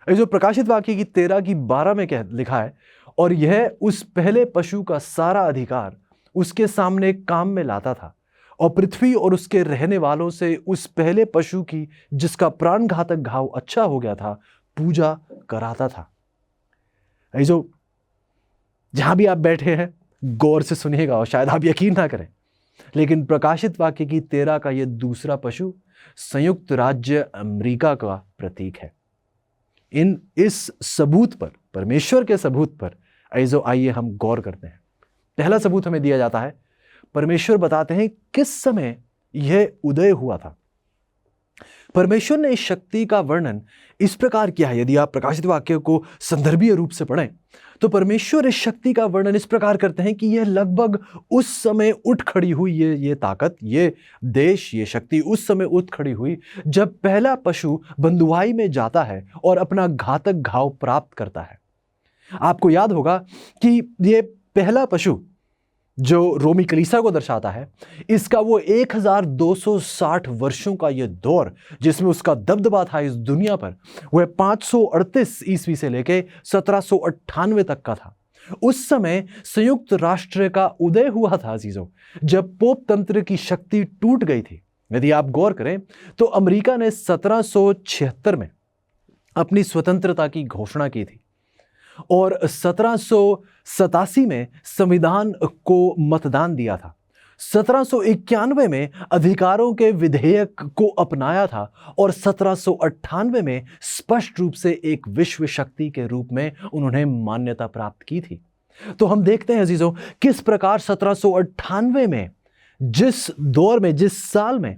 जो प्रकाशित वाक्य की 13 की 12 में लिखा है, और यह उस पहले पशु का सारा अधिकार उसके सामने काम में लाता था और पृथ्वी और उसके रहने वालों से उस पहले पशु की, जिसका प्राण घातक घाव अच्छा हो गया था, पूजा कराता था। जो जहां भी आप बैठे हैं गौर से सुनिएगा और शायद आप यकीन ना करें, लेकिन प्रकाशित वाक्य की 13 का यह दूसरा पशु संयुक्त राज्य अमेरिका का प्रतीक है। इस सबूत पर, परमेश्वर के सबूत पर आइए हम गौर करते हैं। पहला सबूत हमें दिया जाता है, परमेश्वर बताते हैं किस समय यह उदय हुआ था। परमेश्वर ने इस शक्ति का वर्णन इस प्रकार किया है। यदि आप प्रकाशित वाक्य को संदर्भीय रूप से पढ़ें तो परमेश्वर इस शक्ति का वर्णन इस प्रकार करते हैं कि यह लगभग उस समय उठ खड़ी हुई, ये ताकत, ये देश, ये शक्ति उस समय उठ खड़ी हुई जब पहला पशु बंधुआई में जाता है और अपना घातक घाव प्राप्त करता है। आपको याद होगा कि ये पहला पशु जो रोमी कलीसिया को दर्शाता है, इसका वो 1260 वर्षों का ये दौर जिसमें उसका दबदबा था इस दुनिया पर, वह 538 ईस्वी से लेके 1798 तक का था। उस समय संयुक्त राष्ट्र का उदय हुआ था अजीजों, जब पोप तंत्र की शक्ति टूट गई थी। यदि आप गौर करें तो अमेरिका ने 1776 में अपनी स्वतंत्रता की घोषणा की थी और 1787 में संविधान को मतदान दिया था। 1791 में अधिकारों के विधेयक को अपनाया था और 1798 में स्पष्ट रूप से एक विश्व शक्ति के रूप में उन्होंने मान्यता प्राप्त की थी। तो हम देखते हैं अजीजों किस प्रकार 1798 में, जिस दौर में, जिस साल में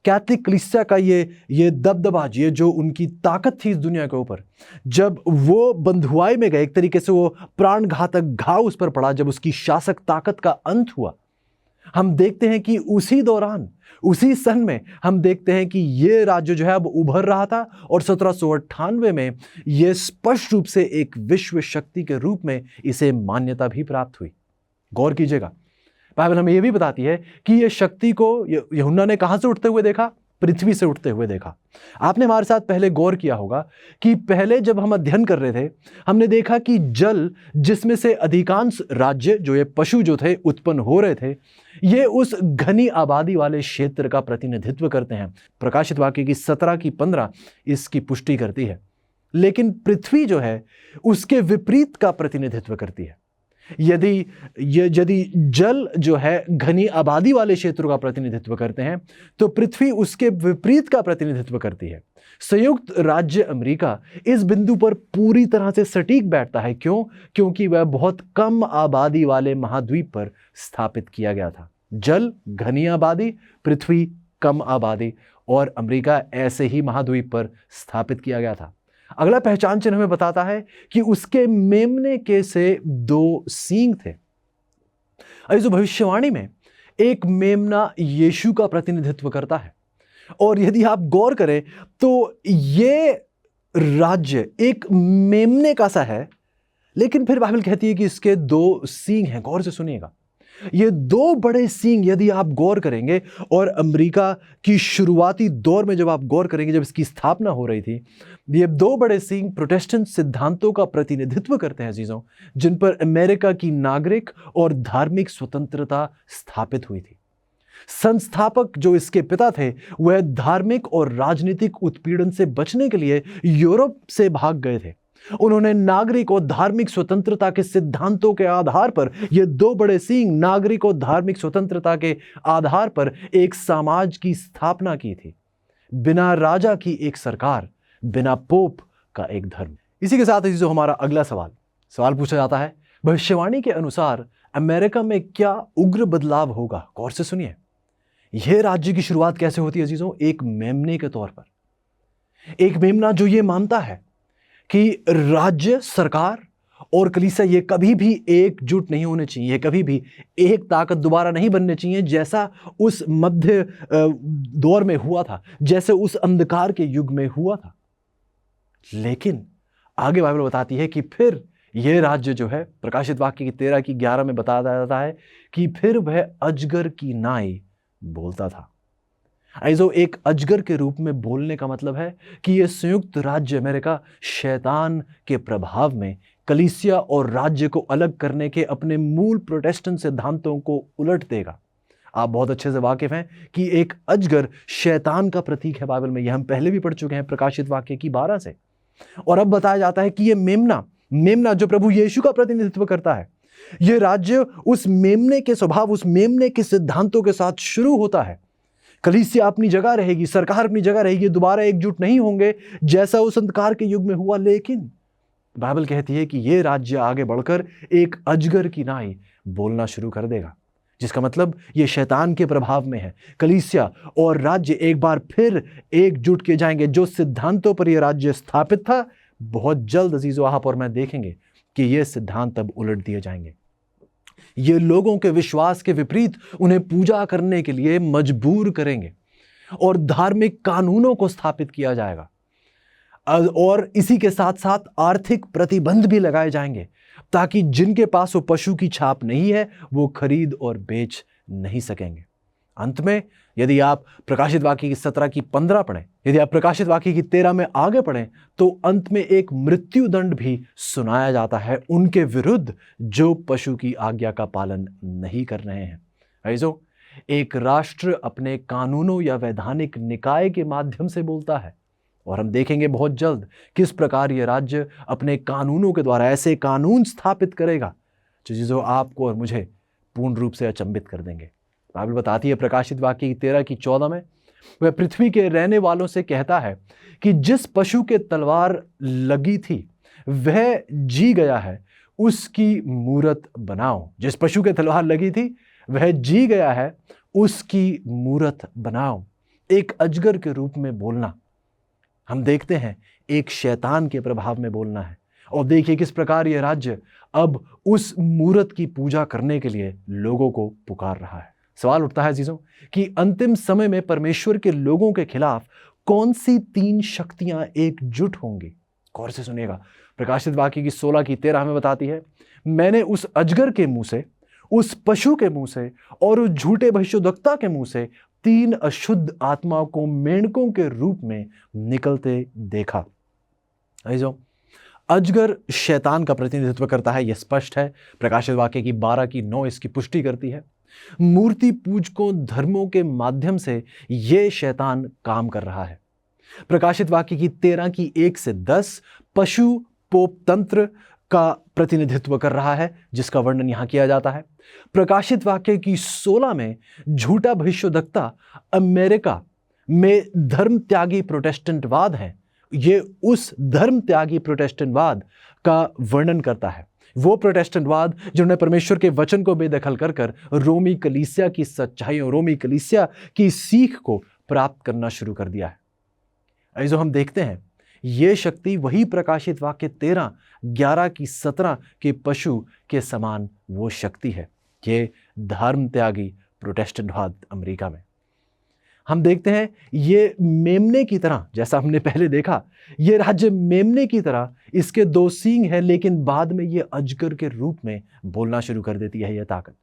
कैथलिक कलीसिया का ये दबदबा, ये जो उनकी ताकत थी इस दुनिया के ऊपर, जब वो बंधुआई में गए, एक तरीके से वो प्राण घातक घाव उस पर पड़ा, जब उसकी शासक ताकत का अंत हुआ, हम देखते हैं कि उसी दौरान, उसी सन में हम देखते हैं कि ये राज्य जो है अब उभर रहा था और 1798 में ये स्पष्ट रूप से एक विश्व शक्ति के रूप में इसे मान्यता भी प्राप्त हुई। गौर कीजिएगा, बाइबल हमें यह भी बताती है कि ये शक्ति को यूहन्ना ने कहां से उठते हुए देखा? पृथ्वी से उठते हुए देखा। आपने हमारे साथ पहले गौर किया होगा कि पहले जब हम अध्ययन कर रहे थे, हमने देखा कि जल जिसमें से अधिकांश राज्य, जो ये पशु जो थे उत्पन्न हो रहे थे, ये उस घनी आबादी वाले क्षेत्र का प्रतिनिधित्व करते हैं। प्रकाशित वाक्य की 17 की 15 इसकी पुष्टि करती है। लेकिन पृथ्वी जो है उसके विपरीत का प्रतिनिधित्व करती है। यदि जल जो है घनी आबादी वाले क्षेत्रों का प्रतिनिधित्व करते हैं तो पृथ्वी उसके विपरीत का प्रतिनिधित्व करती है। संयुक्त राज्य अमेरिका इस बिंदु पर पूरी तरह से सटीक बैठता है। क्यों? क्योंकि वह बहुत कम आबादी वाले महाद्वीप पर स्थापित किया गया था। जल घनी आबादी, पृथ्वी कम आबादी, और अमेरिका ऐसे ही महाद्वीप पर स्थापित किया गया था। अगला पहचान चिन्ह हमें बताता है कि उसके मेमने के से 2 सींग थे। जो भविष्यवाणी में एक मेमना यीशु का प्रतिनिधित्व करता है, और यदि आप गौर करें तो ये राज्य एक मेमने का सा है, लेकिन फिर बाइबल कहती है कि इसके 2 सींग हैं। गौर से सुनिएगा, ये 2 बड़े सींग यदि आप गौर करेंगे, और अमेरिका की शुरुआती दौर में जब आप गौर करेंगे, जब इसकी स्थापना हो रही थी, ये 2 बड़े सींग प्रोटेस्टेंट सिद्धांतों का प्रतिनिधित्व करते हैं अजीजों, जिन पर अमेरिका की नागरिक और धार्मिक स्वतंत्रता स्थापित हुई थी। संस्थापक जो इसके पिता थे वह धार्मिक और राजनीतिक उत्पीड़न से बचने के लिए यूरोप से भाग गए थे। उन्होंने नागरिक और धार्मिक स्वतंत्रता के सिद्धांतों के आधार पर, ये 2 बड़े सींग नागरिक और धार्मिक स्वतंत्रता के आधार पर एक समाज की स्थापना की थी। बिना राजा की एक सरकार, बिना पोप का एक धर्म। इसी के साथ जो हमारा अगला सवाल पूछा जाता है, भविष्यवाणी के अनुसार अमेरिका में क्या उग्र बदलाव होगा? गौर से सुनिए, यह राज्य की शुरुआत कैसे होती है अजीजों? एक मेमने के तौर पर। एक मेमना जो ये मानता है कि राज्य, सरकार और कलीसिया ये कभी भी एकजुट नहीं होने चाहिए, कभी भी एक ताकत दोबारा नहीं बनने चाहिए, जैसा उस मध्य दौर में हुआ था, जैसे उस अंधकार के युग में हुआ था। लेकिन आगे बाइबल बताती है कि फिर यह राज्य जो है, प्रकाशित वाक्य की 13 की 11 में बताया जाता है कि फिर वह अजगर की नाई बोलता था। ऐसो एक अजगर के रूप में बोलने का मतलब है कि यह संयुक्त राज्य अमेरिका शैतान के प्रभाव में कलीसिया और राज्य को अलग करने के अपने मूल प्रोटेस्टेंट सिद्धांतों को उलट देगा। आप बहुत अच्छे से वाकिफ हैं कि एक अजगर शैतान का प्रतीक है बाइबल में, यह हम पहले भी पढ़ चुके हैं प्रकाशित वाक्य की 12 से। और अब बताया जाता है कि यह मेमना जो प्रभु यीशु का प्रतिनिधित्व करता है, यह राज्य उस मेमने के स्वभाव, उस मेमने के सिद्धांतों के साथ शुरू होता है। कलीसिया अपनी जगह रहेगी, सरकार अपनी जगह रहेगी, दोबारा एकजुट नहीं होंगे जैसा उस अंधकार के युग में हुआ। लेकिन बाइबल कहती है कि यह राज्य आगे बढ़कर एक अजगर की नाई बोलना शुरू कर देगा, जिसका मतलब यह शैतान के प्रभाव में है। कलीसिया और राज्य एक बार फिर एकजुट किए जाएंगे। जो सिद्धांतों पर यह राज्य स्थापित था, बहुत जल्द अजीजों आप और मैं देखेंगे कि यह सिद्धांत अब उलट दिए जाएंगे। ये लोगों के विश्वास के विपरीत उन्हें पूजा करने के लिए मजबूर करेंगे और धार्मिक कानूनों को स्थापित किया जाएगा। और इसी के साथ साथ आर्थिक प्रतिबंध भी लगाए जाएंगे ताकि जिनके पास वो पशु की छाप नहीं है वो खरीद और बेच नहीं सकेंगे। अंत में यदि आप प्रकाशित वाक्य की 17 की 15 पढ़ें, यदि आप प्रकाशित वाक्य की 13 में आगे पढ़ें, तो अंत में एक मृत्यु दंड भी सुनाया जाता है उनके विरुद्ध जो पशु की आज्ञा का पालन नहीं कर रहे हैं। ऐसो एक राष्ट्र अपने कानूनों या वैधानिक निकाय के माध्यम से बोलता है, और हम देखेंगे बहुत जल्द किस प्रकार यह राज्य अपने कानूनों के द्वारा ऐसे कानून स्थापित करेगा जो आपको और मुझे पूर्ण रूप से अचंभित कर देंगे। बाइबल बताती है प्रकाशित वाक्य की 13 की 14 में, वह पृथ्वी के रहने वालों से कहता है कि जिस पशु के तलवार लगी थी वह जी गया है, उसकी मूरत बनाओ। जिस पशु के तलवार लगी थी वह जी गया है, उसकी मूरत बनाओ। एक अजगर के रूप में बोलना, हम देखते हैं एक शैतान के प्रभाव में बोलना है। और देखिए किस प्रकार यह राज्य अब उस मूरत की पूजा करने के लिए लोगों को पुकार रहा है। सवाल उठता है अजीजों कि अंतिम समय में परमेश्वर के लोगों के खिलाफ कौन सी 3 शक्तियां एकजुट होंगी। गौर से सुनिएगा, प्रकाशित वाक्य की 16 की 13 हमें बताती है, मैंने उस अजगर के मुंह से, उस पशु के मुंह से और उस झूठे भविष्यद्वक्ता के मुंह से 3 अशुद्ध आत्माओं को मेंढकों के रूप में निकलते देखा। अजीजों, अजगर शैतान का प्रतिनिधित्व करता है, यह स्पष्ट है। प्रकाशित वाक्य की 12 की 9 इसकी पुष्टि करती है। मूर्ति पूजकों धर्मों के माध्यम से यह शैतान काम कर रहा है। प्रकाशित वाक्य की 13 की 1 से 10 पशु पोप तंत्र का प्रतिनिधित्व कर रहा है, जिसका वर्णन यहां किया जाता है। प्रकाशित वाक्य की 16 में झूठा भविष्यद्वक्ता अमेरिका में धर्म त्यागी प्रोटेस्टेंटवाद है। ये उस धर्म त्यागी प्रोटेस्टेंटवाद का वर्णन करता है, वो प्रोटेस्टेंटवाद जिन्होंने परमेश्वर के वचन को बेदखल कर कर रोमी कलीसिया की सच्चाइयों, रोमी कलीसिया की सीख को प्राप्त करना शुरू कर दिया है। ऐसो हम देखते हैं ये शक्ति वही प्रकाशित वाक्य 13 11 की 17 के पशु के समान वो शक्ति है। ये धर्म त्यागी प्रोटेस्टेंटवाद अमेरिका में हम देखते हैं ये मेमने की तरह, जैसा हमने पहले देखा, ये राज्य मेमने की तरह, इसके 2 सींग हैं, लेकिन बाद में ये अजगर के रूप में बोलना शुरू कर देती है। यह ताकत,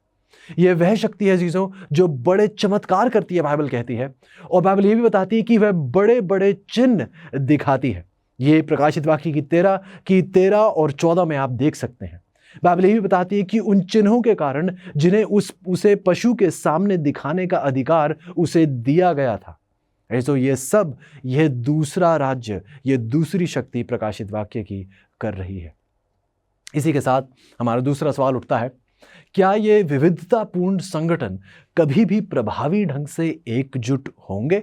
यह वह शक्ति है जीजों जो बड़े चमत्कार करती है, बाइबल कहती है। और बाइबल यह भी बताती है कि वह बड़े बड़े चिन्ह दिखाती है। ये प्रकाशित वाक्य की 13 और 14 में आप देख सकते हैं। बाइबल यह भी बताती है कि उन चिन्हों के कारण जिन्हें उसे पशु के सामने दिखाने का अधिकार उसे दिया गया था। ऐसो ये सब, यह दूसरा राज्य, यह दूसरी शक्ति प्रकाशित वाक्य की कर रही है। इसी के साथ हमारा दूसरा सवाल उठता है, क्या ये विविधतापूर्ण संगठन कभी भी प्रभावी ढंग से एकजुट होंगे?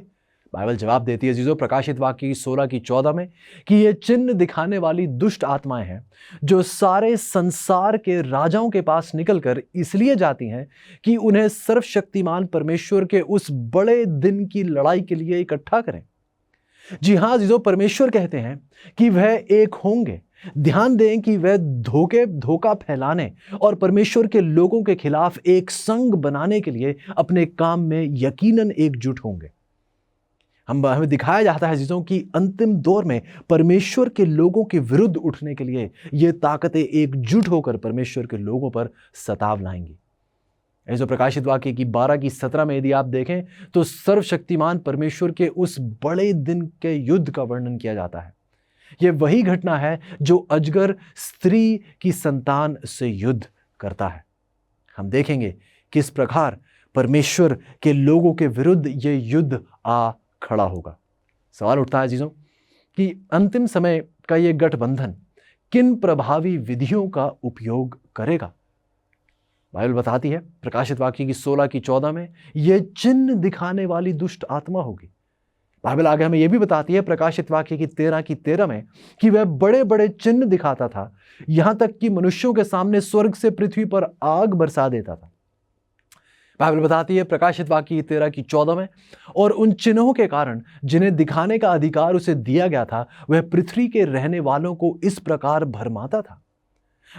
बाइबल जवाब देती है जीजो प्रकाशित वाक्य की 16 की 14 में कि ये चिन्ह दिखाने वाली दुष्ट आत्माएं हैं जो सारे संसार के राजाओं के पास निकलकर इसलिए जाती हैं कि उन्हें सर्वशक्तिमान परमेश्वर के उस बड़े दिन की लड़ाई के लिए इकट्ठा करें। जी हाँ जीजो, परमेश्वर कहते हैं कि वह एक होंगे। ध्यान दें कि वह धोखा फैलाने और परमेश्वर के लोगों के खिलाफ एक संघ बनाने के लिए अपने काम में यकीनन एकजुट होंगे। हमें दिखाया जाता है जीजों कि अंतिम दौर में परमेश्वर के लोगों के विरुद्ध उठने के लिए ये ताकतें एकजुट होकर परमेश्वर के लोगों पर सताव लाएंगी। ऐसे प्रकाशित वाक्य की 12 की 17 में यदि आप देखें तो सर्वशक्तिमान परमेश्वर के उस बड़े दिन के युद्ध का वर्णन किया जाता है। यह वही घटना है जो अजगर स्त्री की संतान से युद्ध करता है। हम देखेंगे किस प्रकार परमेश्वर के लोगों के विरुद्ध यह युद्ध आ खड़ा होगा। सवाल उठता है जीजों कि अंतिम समय का यह गठबंधन किन प्रभावी विधियों का उपयोग करेगा? बाइबल बताती है प्रकाशित वाक्य की 16 की 14 में, यह चिन्ह दिखाने वाली दुष्ट आत्मा होगी। बाइबल आगे हमें यह भी बताती है प्रकाशित वाक्य की 13 में कि वह बड़े बड़े चिन्ह दिखाता था, यहां तक कि मनुष्यों के सामने स्वर्ग से पृथ्वी पर आग बरसा देता था। बाइबल बताती है प्रकाशित वाक्य की 13 की 14 में, और उन चिन्हों के कारण जिन्हें दिखाने का अधिकार उसे दिया गया था, वह पृथ्वी के रहने वालों को इस प्रकार भरमाता था।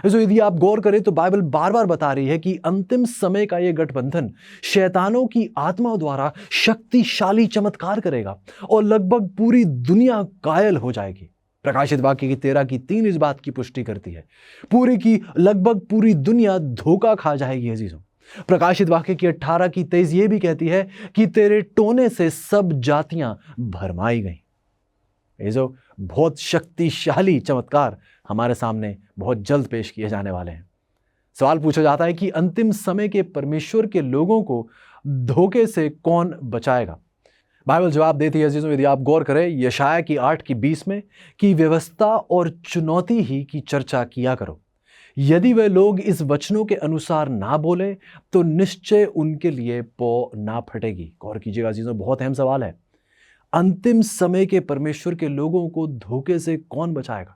तो यदि आप गौर करें तो बाइबल बार बार बता रही है कि अंतिम समय का यह गठबंधन शैतानों की आत्माओं द्वारा शक्तिशाली चमत्कार करेगा और लगभग पूरी दुनिया घायल हो जाएगी। प्रकाशित वाक्य की 13 की 3 इस बात की पुष्टि करती है, पूरी की लगभग पूरी दुनिया धोखा खा जाएगी अजीजों। प्रकाशित वाक्य की 18 की 23 ये भी कहती है कि तेरे टोने से सब जातियां भरमाई गई। ये जो बहुत शक्तिशाली चमत्कार हमारे सामने बहुत जल्द पेश किए जाने वाले हैं। सवाल पूछा जाता है कि अंतिम समय के परमेश्वर के लोगों को धोखे से कौन बचाएगा? बाइबल जवाब देती है अजीजों, यदि आप गौर करें यशाया की 8 की 20 में, कि व्यवस्था और चुनौती ही की चर्चा किया करो। यदि वे लोग इस वचनों के अनुसार ना बोले तो निश्चय उनके लिए पौ ना फटेगी। गौर कीजिएगा अजीजों, बहुत अहम सवाल है। अंतिम समय के परमेश्वर के लोगों को धोखे से कौन बचाएगा?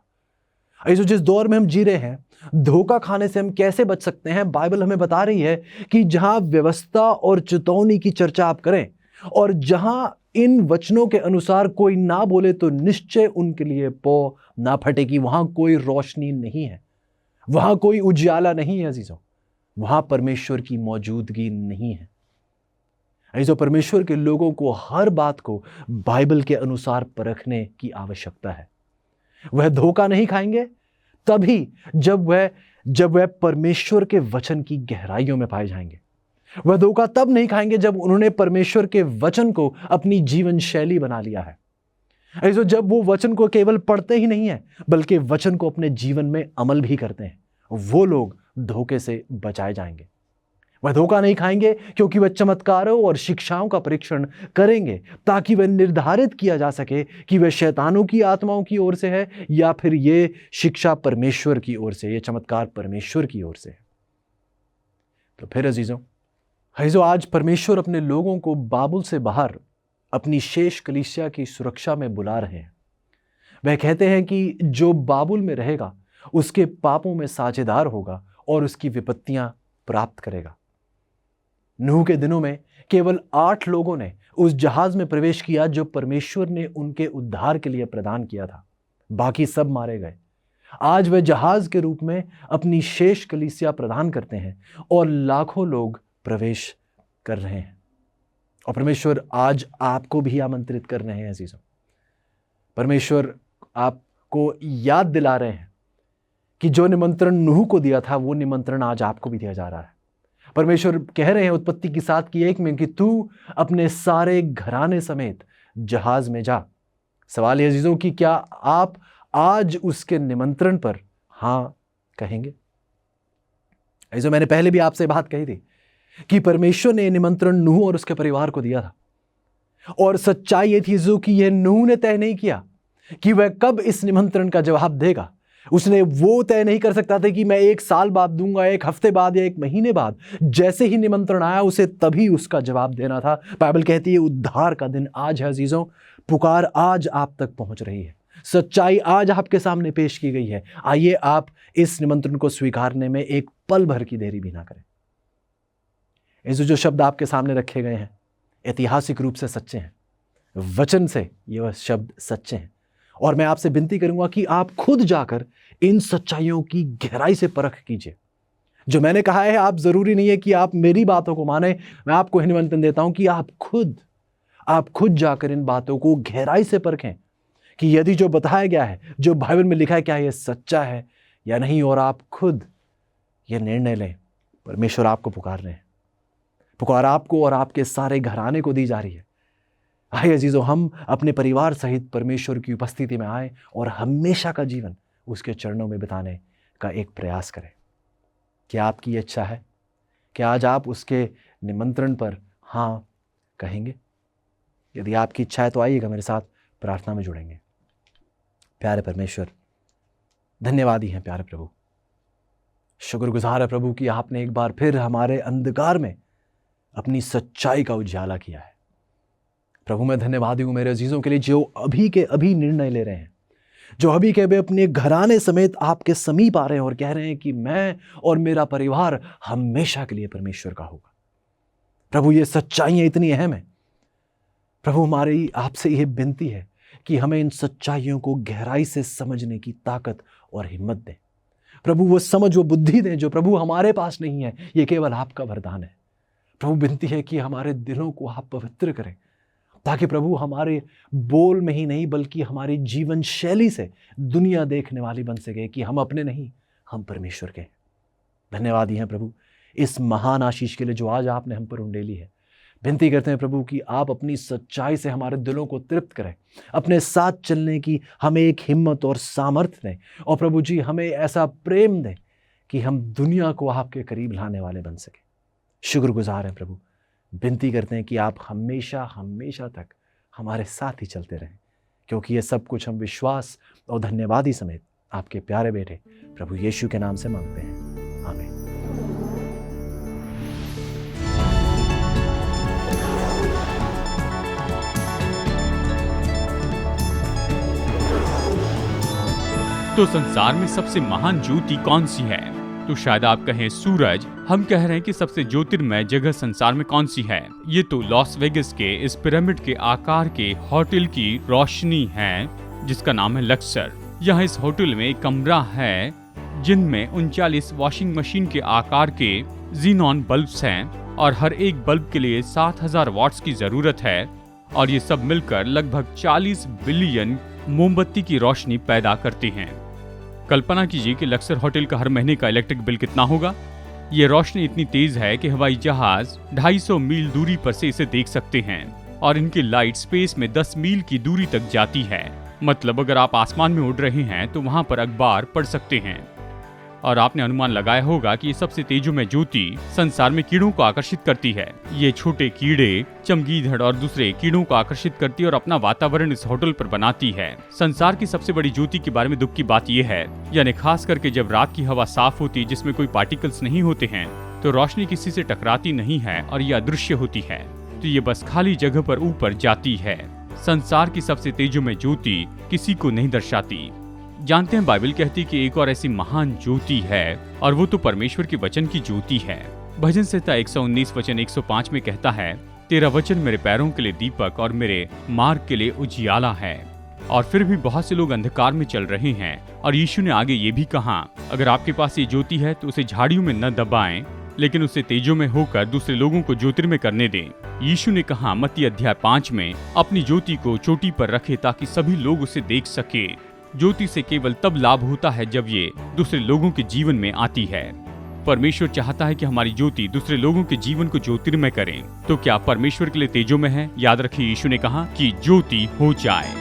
ऐसे जिस दौर में हम जी रहे हैं, धोखा खाने से हम कैसे बच सकते हैं? बाइबल हमें बता रही है कि जहां व्यवस्था और चेतावनी की चर्चा आप करें और जहां इन वचनों के अनुसार कोई ना बोले तो निश्चय उनके लिए पौ ना फटेगी, वहां कोई रोशनी नहीं है, वहां कोई उजियाला नहीं है अजीजों, वहां परमेश्वर की मौजूदगी नहीं है। ऐसे परमेश्वर के लोगों को हर बात को बाइबल के अनुसार परखने की आवश्यकता है। वह धोखा नहीं खाएंगे तभी जब वह परमेश्वर के वचन की गहराइयों में पाए जाएंगे। वह धोखा तब नहीं खाएंगे जब उन्होंने परमेश्वर के वचन को अपनी जीवन शैली बना लिया है। ऐसे जब वो वचन को केवल पढ़ते ही नहीं है बल्कि वचन को अपने जीवन में अमल भी करते हैं, वो लोग धोखे से बचाए जाएंगे। वह धोखा नहीं खाएंगे क्योंकि वह चमत्कारों और शिक्षाओं का परीक्षण करेंगे ताकि वह निर्धारित किया जा सके कि वह शैतानों की आत्माओं की ओर से है या फिर ये शिक्षा परमेश्वर की ओर से, ये चमत्कार परमेश्वर की ओर से है। तो फिर अजीजों आज परमेश्वर अपने लोगों को बाबुल से बाहर अपनी शेष कलीसिया की सुरक्षा में बुला रहे हैं। वह कहते हैं कि जो बाबुल में रहेगा उसके पापों में साझेदार होगा और उसकी विपत्तियां प्राप्त करेगा। नूह के दिनों में केवल 8 लोगों ने उस जहाज में प्रवेश किया जो परमेश्वर ने उनके उद्धार के लिए प्रदान किया था, बाकी सब मारे गए। आज वे जहाज के रूप में अपनी शेष कलीसिया प्रदान करते हैं और लाखों लोग प्रवेश कर रहे हैं। और परमेश्वर आज आपको भी आमंत्रित कर रहे हैं अजीजों। परमेश्वर आपको याद दिला रहे हैं कि जो निमंत्रण नूह को दिया था वो निमंत्रण आज आपको भी दिया जा रहा है। परमेश्वर कह रहे हैं उत्पत्ति की 7 की 1 में कि तू अपने सारे घराने समेत जहाज में जा। सवाल है अजीजों कि क्या आप आज उसके निमंत्रण पर हां कहेंगे? ऐसे मैंने पहले भी आपसे बात कही थी कि परमेश्वर ने निमंत्रण नूह और उसके परिवार को दिया था, और सच्चाई ये थी जो कि यह नूह ने तय नहीं किया कि वह कब इस निमंत्रण का जवाब देगा। उसने वो तय नहीं कर सकता था कि मैं 1 साल बाद दूंगा, 1 हफ्ते बाद या 1 महीने बाद। जैसे ही निमंत्रण आया उसे तभी उसका जवाब देना था। बाइबल कहती है उद्धार का दिन आज है अजीजों, पुकार आज आप तक पहुंच रही है, सच्चाई आज आपके सामने पेश की गई है। आइए आप इस निमंत्रण को स्वीकारने में एक पल भर की देरी भी ना करें। ऐसे जो शब्द आपके सामने रखे गए हैं ऐतिहासिक रूप से सच्चे हैं, वचन से ये शब्द सच्चे हैं, और मैं आपसे विनती करूंगा कि आप खुद जाकर इन सच्चाइयों की गहराई से परख कीजिए। जो मैंने कहा है, आप जरूरी नहीं है कि आप मेरी बातों को माने, मैं आपको निमंत्रण देता हूं कि आप खुद जाकर इन बातों को गहराई से परखें कि यदि जो बताया गया है, जो बाइबल में लिखा है, क्या यह सच्चा है या नहीं, और आप खुद यह निर्णय लें। परमेश्वर आपको पुकार रहे हैं, पुकार आपको और आपके सारे घराने को दी जा रही है। आइए अजीजों, हम अपने परिवार सहित परमेश्वर की उपस्थिति में आए और हमेशा का जीवन उसके चरणों में बिताने का एक प्रयास करें। क्या आपकी इच्छा है? क्या आज आप उसके निमंत्रण पर हाँ कहेंगे? यदि आपकी इच्छा है तो आइएगा, मेरे साथ प्रार्थना में जुड़ेंगे। प्यारे परमेश्वर, धन्यवादी हैं प्यारे प्रभु, शुक्रगुजार है प्रभु कि आपने एक बार फिर हमारे अंधकार में अपनी सच्चाई का उजाला किया है। प्रभु मैं धन्यवादी हूँ मेरे अजीजों के लिए जो अभी के अभी निर्णय ले रहे हैं, जो अभी के अभी अपने घराने समेत आपके समीप आ रहे हैं और कह रहे हैं कि मैं और मेरा परिवार हमेशा के लिए परमेश्वर का होगा। प्रभु ये सच्चाइयाँ इतनी अहम है प्रभु, हमारी आपसे यह विनती है कि हमें इन सच्चाइयों को गहराई से समझने की ताकत और हिम्मत दें। प्रभु वो समझ, वो बुद्धि दें जो प्रभु हमारे पास नहीं है, ये केवल आपका वरदान है। प्रभु विनती है कि हमारे दिलों को आप पवित्र करें, ताकि प्रभु हमारे बोल में ही नहीं बल्कि हमारी जीवन शैली से दुनिया देखने वाली बन सके कि हम अपने नहीं, हम परमेश्वर के। धन्यवादी हैं प्रभु इस महान आशीष के लिए जो आज आपने हम पर उंडेली है। विनती करते हैं प्रभु कि आप अपनी सच्चाई से हमारे दिलों को तृप्त करें, अपने साथ चलने की हमें एक हिम्मत और सामर्थ्य दें, और प्रभु जी हमें ऐसा प्रेम दें कि हम दुनिया को आपके करीब लाने वाले बन सकें। शुक्रगुजार हैं प्रभु, विनती करते हैं कि आप हमेशा हमेशा तक हमारे साथ ही चलते रहें, क्योंकि ये सब कुछ हम विश्वास और धन्यवादी समेत आपके प्यारे बेटे प्रभु यीशु के नाम से मांगते हैं, आमीन। तो संसार में सबसे महान ज्योति कौन सी है? तो शायद आप कहें सूरज। हम कह रहे हैं कि सबसे ज्योतिर्मय जगह संसार में कौन सी है? ये तो लॉस वेगस के इस पिरामिड के आकार के होटल की रोशनी है जिसका नाम है लक्सर। यहाँ इस होटल में एक कमरा है जिनमें 39 वॉशिंग मशीन के आकार के जीनॉन बल्ब्स हैं और हर एक बल्ब के लिए 7000 वॉट्स की जरूरत है, और ये सब मिलकर लगभग 40 बिलियन मोमबत्ती की रोशनी पैदा करते हैं। कल्पना कीजिए कि लक्सर होटल का हर महीने का इलेक्ट्रिक बिल कितना होगा। ये रोशनी इतनी तेज है कि हवाई जहाज 250 मील दूरी पर से इसे देख सकते हैं, और इनकी लाइट स्पेस में 10 मील की दूरी तक जाती है। मतलब अगर आप आसमान में उड़ रहे हैं तो वहां पर अखबार पढ़ सकते हैं। और आपने अनुमान लगाया होगा कि ये सबसे तेजोमय ज्योति संसार में कीड़ों को आकर्षित करती है। ये छोटे कीड़े, चमगीदड़ और दूसरे कीड़ों को आकर्षित करती है और अपना वातावरण इस होटल पर बनाती है। संसार की सबसे बड़ी ज्योति के बारे में दुख की बात यह है, यानी खास करके जब रात की हवा साफ होती जिसमें कोई पार्टिकल्स नहीं होते हैं, तो रोशनी किसी से टकराती नहीं है और ये अदृश्य होती है, तो ये बस खाली जगह पर ऊपर जाती है। संसार की सबसे तेजोमय ज्योति किसी को नहीं दर्शाती। जानते हैं बाइबल कहती कि एक और ऐसी महान ज्योति है, और वो तो परमेश्वर के वचन की ज्योति है। भजन संहिता 119 वचन 105 में कहता है, तेरा वचन मेरे पैरों के लिए दीपक और मेरे मार्ग के लिए उजियाला है। और फिर भी बहुत से लोग अंधकार में चल रहे हैं, और यीशु ने आगे ये भी कहा, अगर आपके पास ये ज्योति है तो उसे झाड़ियों में न दबाएं, लेकिन उसे तेजों में होकर दूसरे लोगों को ज्योतिर्मय करने दें। यीशु ने कहा मत्ती अध्याय 5 में, अपनी ज्योति को चोटी पर रखे ताकि सभी लोग उसे देख सके। ज्योति से केवल तब लाभ होता है जब ये दूसरे लोगों के जीवन में आती है। परमेश्वर चाहता है कि हमारी ज्योति दूसरे लोगों के जीवन को ज्योतिर्मय करें। तो क्या परमेश्वर के लिए तेजोमय है? याद रखिए यीशु ने कहा कि ज्योति हो जाए।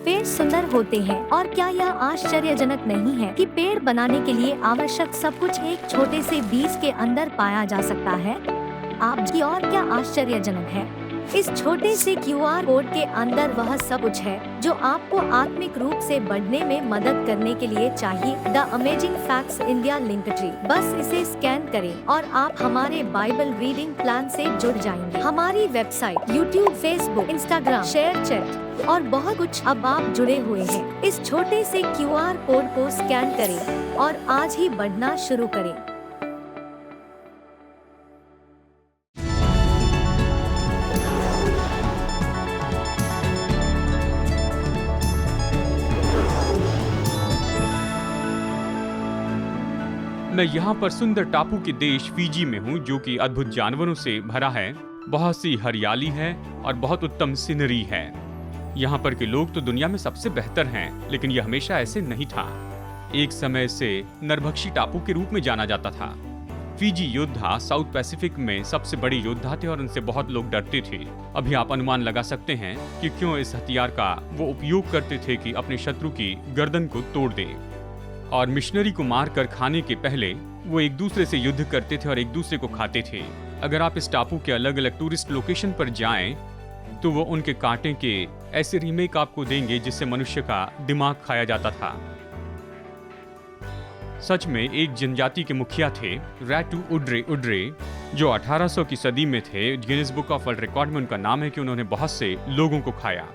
पेड़ सुंदर होते हैं, और क्या यह आश्चर्यजनक नहीं है कि पेड़ बनाने के लिए आवश्यक सब कुछ एक छोटे से बीज के अंदर पाया जा सकता है। आप जी और क्या आश्चर्यजनक है, इस छोटे से QR कोड के अंदर वह सब कुछ है जो आपको आत्मिक रूप से बढ़ने में मदद करने के लिए चाहिए। The amazing facts India link tree, बस इसे स्कैन करें और आप हमारे बाइबल रीडिंग प्लान से जुड़ जाएंगे। हमारी website, YouTube, Facebook, Instagram, share chat और बहुत कुछ, अब आप जुड़े हुए हैं। इस छोटे से QR कोड को स्कैन करें और आज ही बढ़ना शुरू करें। मैं यहाँ पर सुंदर टापू के देश फिजी में हूँ, जो कि अद्भुत जानवरों से भरा है। बहुत सी हरियाली है और बहुत उत्तम सीनरी है। यहाँ पर के लोग तो दुनिया में सबसे बेहतर हैं, लेकिन यह हमेशा ऐसे नहीं था। एक समय से नरभक्षी टापू के रूप में जाना जाता था। फिजी योद्धा साउथ पैसिफिक में सबसे बड़े योद्धा थे और उनसे बहुत लोग डरते थे। अभी आप अनुमान लगा सकते हैं कि क्यों इस हथियार का वो उपयोग करते थे कि अपने शत्रु की गर्दन को तोड़ दे। और मिशनरी को मार कर खाने के पहले वो एक दूसरे से युद्ध करते थे और एक दूसरे को खाते थे। अगर आप इस टापू के अलग अलग टूरिस्ट लोकेशन पर जाएं तो वो उनके कांटे के ऐसे रीमेक आपको देंगे जिससे मनुष्य का दिमाग खाया जाता था। सच में एक जनजाति के मुखिया थे, रैटू उड्रे, जो 1800 की सदी में थे। Guinness book of world record में उनका नाम है कि उन्होंने बहुत से लोगों को खाया।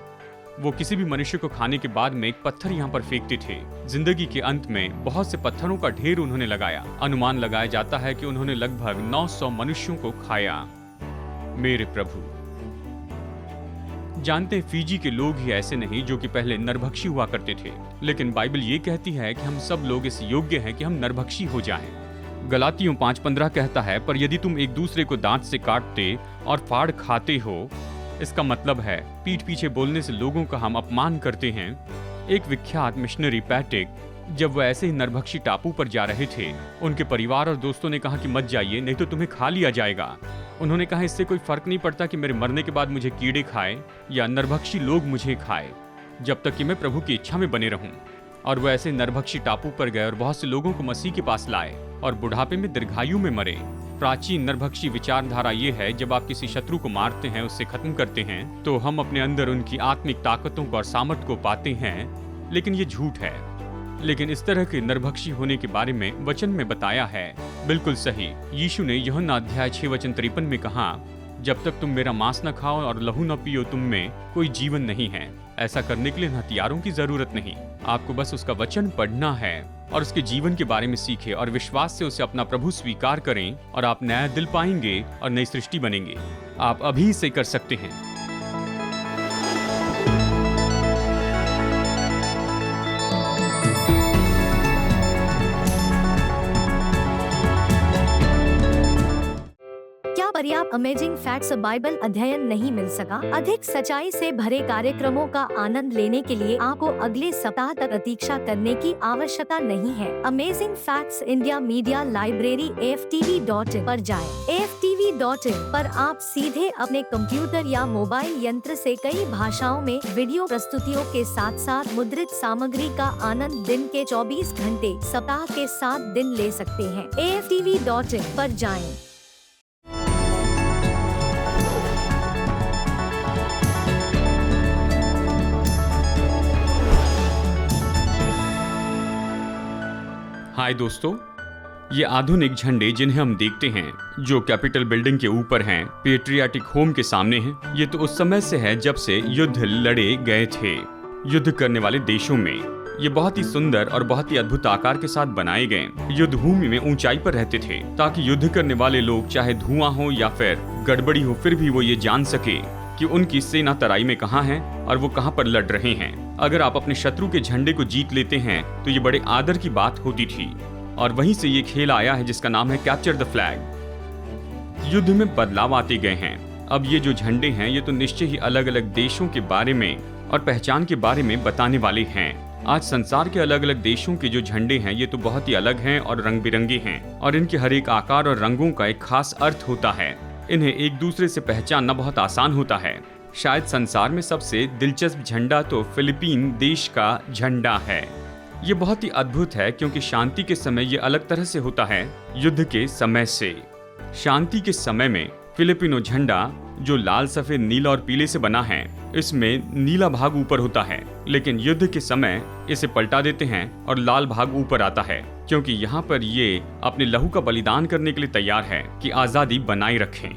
वो किसी भी मनुष्य को खाने के बाद में एक पत्थर यहाँ पर फेंकते थे। जिंदगी के अंत में बहुत से पत्थरों का ढेर उन्होंने लगाया। अनुमान लगाया जाता है कि उन्होंने लगभग 900 मनुष्यों को खाया। मेरे प्रभु, जानते हैं फिजी के लोग ही ऐसे नहीं जो कि पहले नरभक्षी हुआ करते थे, लेकिन बाइबल ये कहती है कि हम सब लोग इस योग्य हैं कि हम नरभक्षी हो जाएं। गलातियों 5:15 कहता है, पर यदि तुम एक दूसरे को दांत से काटते और फाड़ खाते हो, इसका मतलब है पीठ पीछे बोलने से लोगों का हम अपमान करते हैं। एक विख्यात मिशनरी पैटिक, जब वह ऐसे ही नरभक्षी टापू पर जा रहे थे, उनके परिवार और दोस्तों ने कहा कि मत जाइए, नहीं तो तुम्हें खा लिया जाएगा। उन्होंने कहा इससे कोई फर्क नहीं पड़ता कि मेरे मरने के बाद मुझे कीड़े खाए या नरभक्षी लोग मुझे खाए, जब तक कि मैं प्रभु की इच्छा में बने रहूं। और वह ऐसे नरभक्षी टापू पर गए और बहुत से लोगों को मसीह के पास लाए और बुढ़ापे में दीर्घायु में मरे। प्राचीन नरभक्षी विचारधारा ये है, जब आप किसी शत्रु को मारते हैं, उससे खत्म करते हैं, तो हम अपने अंदर उनकी आत्मिक ताकतों को और सामर्थ्य को पाते हैं। लेकिन ये झूठ है। लेकिन इस तरह के नरभक्षी होने के बारे में वचन में बताया है। बिल्कुल सही। यीशु ने यूहन्ना अध्याय 6:53 में कहा, जब तक तुम मेरा मांस न खाओ और लहू न पियो, तुम में कोई जीवन नहीं है। ऐसा करने के लिए हथियारों की जरूरत नहीं, आपको बस उसका वचन पढ़ना है और उसके जीवन के बारे में सीखें और विश्वास से उसे अपना प्रभु स्वीकार करें और आप नया दिल पाएंगे और नई सृष्टि बनेंगे। आप अभी इसे कर सकते हैं। पर्याप्त अमेजिंग फैक्ट्स बाइबल अध्ययन नहीं मिल सका? अधिक सच्चाई से भरे कार्यक्रमों का आनंद लेने के लिए आपको अगले सप्ताह तक प्रतीक्षा करने की आवश्यकता नहीं है। Amazing facts India media library AFTV.in पर जाएं। AFTV.in पर आप सीधे अपने कंप्यूटर या मोबाइल यंत्र से कई भाषाओं में वीडियो प्रस्तुतियों के साथ साथ मुद्रित सामग्री का आनंद दिन के 24 घंटे सप्ताह के 7 दिन ले सकते हैं। AFTV.in पर जाएं। हाय दोस्तों, ये आधुनिक झंडे जिन्हें हम देखते हैं, जो कैपिटल बिल्डिंग के ऊपर हैं, पेट्रियाटिक होम के सामने हैं, ये तो उस समय से है जब से युद्ध लड़े गए थे युद्ध करने वाले देशों में। ये बहुत ही सुंदर और बहुत ही अद्भुत आकार के साथ बनाए गए युद्ध भूमि में ऊंचाई पर रहते थे, ताकि युद्ध करने वाले लोग चाहे धुआं हो या फिर गड़बड़ी हो, फिर भी वो ये जान सके कि उनकी सेना तराई में कहाँ है और वो कहाँ पर लड़ रहे हैं। अगर आप अपने शत्रु के झंडे को जीत लेते हैं तो ये बड़े आदर की बात होती थी, और वहीं से ये खेल आया है जिसका नाम है कैप्चर द फ्लैग। युद्ध में बदलाव आते गए हैं। अब ये जो झंडे हैं, ये तो निश्चय ही अलग अलग देशों के बारे में और पहचान के बारे में बताने वाले हैं। आज संसार के अलग अलग देशों के जो झंडे हैं, ये तो बहुत ही अलग हैं और रंग बिरंगे हैं, और इनके हर एक आकार और रंगों का एक खास अर्थ होता है। इन्हें एक दूसरे से पहचानना बहुत आसान होता है। शायद संसार में सबसे दिलचस्प झंडा तो फिलीपीन देश का झंडा है। ये बहुत ही अद्भुत है क्योंकि शांति के समय ये अलग तरह से होता है युद्ध के समय से। शांति के समय में फिलिपिनो झंडा, जो लाल, सफेद, नीला और पीले से बना है, इसमें नीला भाग ऊपर होता है, लेकिन युद्ध के समय इसे पलटा देते हैं और लाल भाग ऊपर आता है, क्योंकि यहाँ पर ये अपने लहू का बलिदान करने के लिए तैयार है कि आजादी बनाए रखें।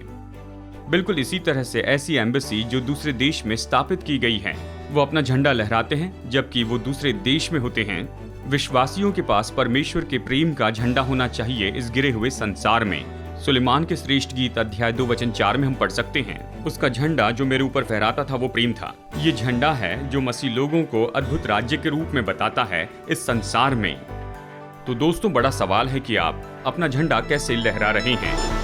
बिल्कुल इसी तरह से ऐसी एम्बेसी जो दूसरे देश में स्थापित की गई है, वो अपना झंडा लहराते हैं जबकि वो दूसरे देश में होते हैं। विश्वासियों के पास परमेश्वर के प्रेम का झंडा होना चाहिए इस गिरे हुए संसार में। सुलेमान के श्रेष्ठ गीत अध्याय 2:4 में हम पढ़ सकते हैं, उसका झंडा जो मेरे ऊपर फहराता था वो प्रेम था। ये झंडा है जो मसीह लोगों को अद्भुत राज्य के रूप में बताता है इस संसार में। तो दोस्तों, बड़ा सवाल है कि आप अपना झंडा कैसे लहरा रहे हैं।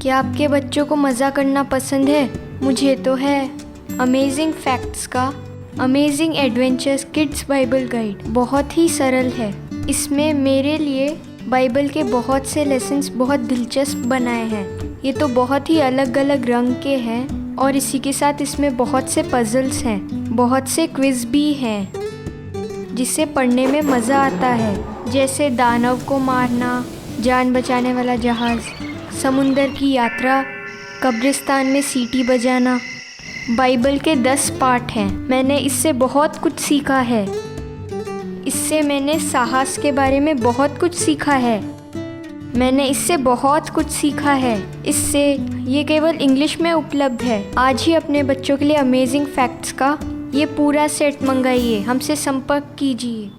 क्या आपके बच्चों को मज़ा करना पसंद है? मुझे तो है। अमेजिंग फैक्ट्स का amazing adventures kids Bible guide बहुत ही सरल है। इसमें मेरे लिए बाइबल के बहुत से लेसन्स बहुत दिलचस्प बनाए हैं। ये तो बहुत ही अलग अलग रंग के हैं, और इसी के साथ इसमें बहुत से पजल्स हैं, बहुत से क्विज भी हैं जिसे पढ़ने में मज़ा आता है, जैसे दानव को मारना, जान बचाने वाला जहाज़, समुंदर की यात्रा, कब्रिस्तान में सीटी बजाना। बाइबल के 10 पाठ हैं। मैंने इससे बहुत कुछ सीखा है। इससे मैंने साहस के बारे में बहुत कुछ सीखा है। मैंने इससे बहुत कुछ सीखा है। इससे ये केवल इंग्लिश में उपलब्ध है। आज ही अपने बच्चों के लिए अमेजिंग फैक्ट्स का ये पूरा सेट मंगाइए। हमसे संपर्क कीजिए।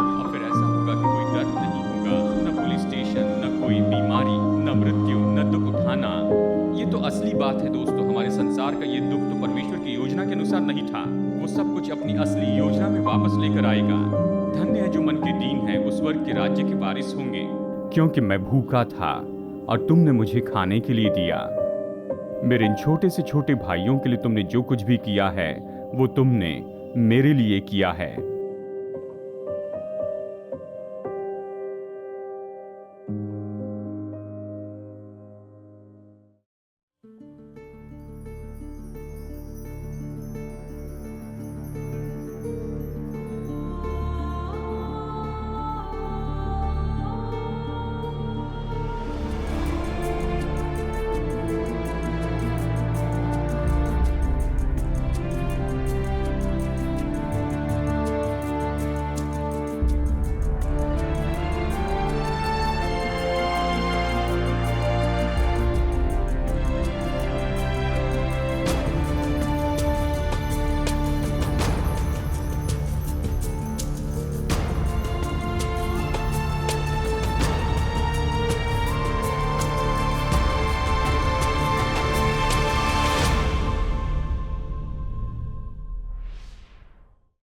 अब फिर ऐसा होगा कि कोई दर्द नहीं होगा, न पुलिस स्टेशन, न कोई बीमारी, न मृत्यु, न दुख उठाना। ये तो असली बात है दोस्तों। हमारे संसार का ये दुख तो परमेश्वर की योजना के अनुसार नहीं था। वो सब कुछ अपनी असली योजना में वापस लेकर आएगा। धन्य है जो मन के दीन है, वो स्वर्ग के राज्य के वारिस होंगे। क्योंकि मैं भूखा था और तुमने मुझे खाने के लिए दिया। मेरे इन छोटे से छोटे भाइयों के लिए तुमने जो कुछ भी किया है वो तुमने मेरे लिए किया है।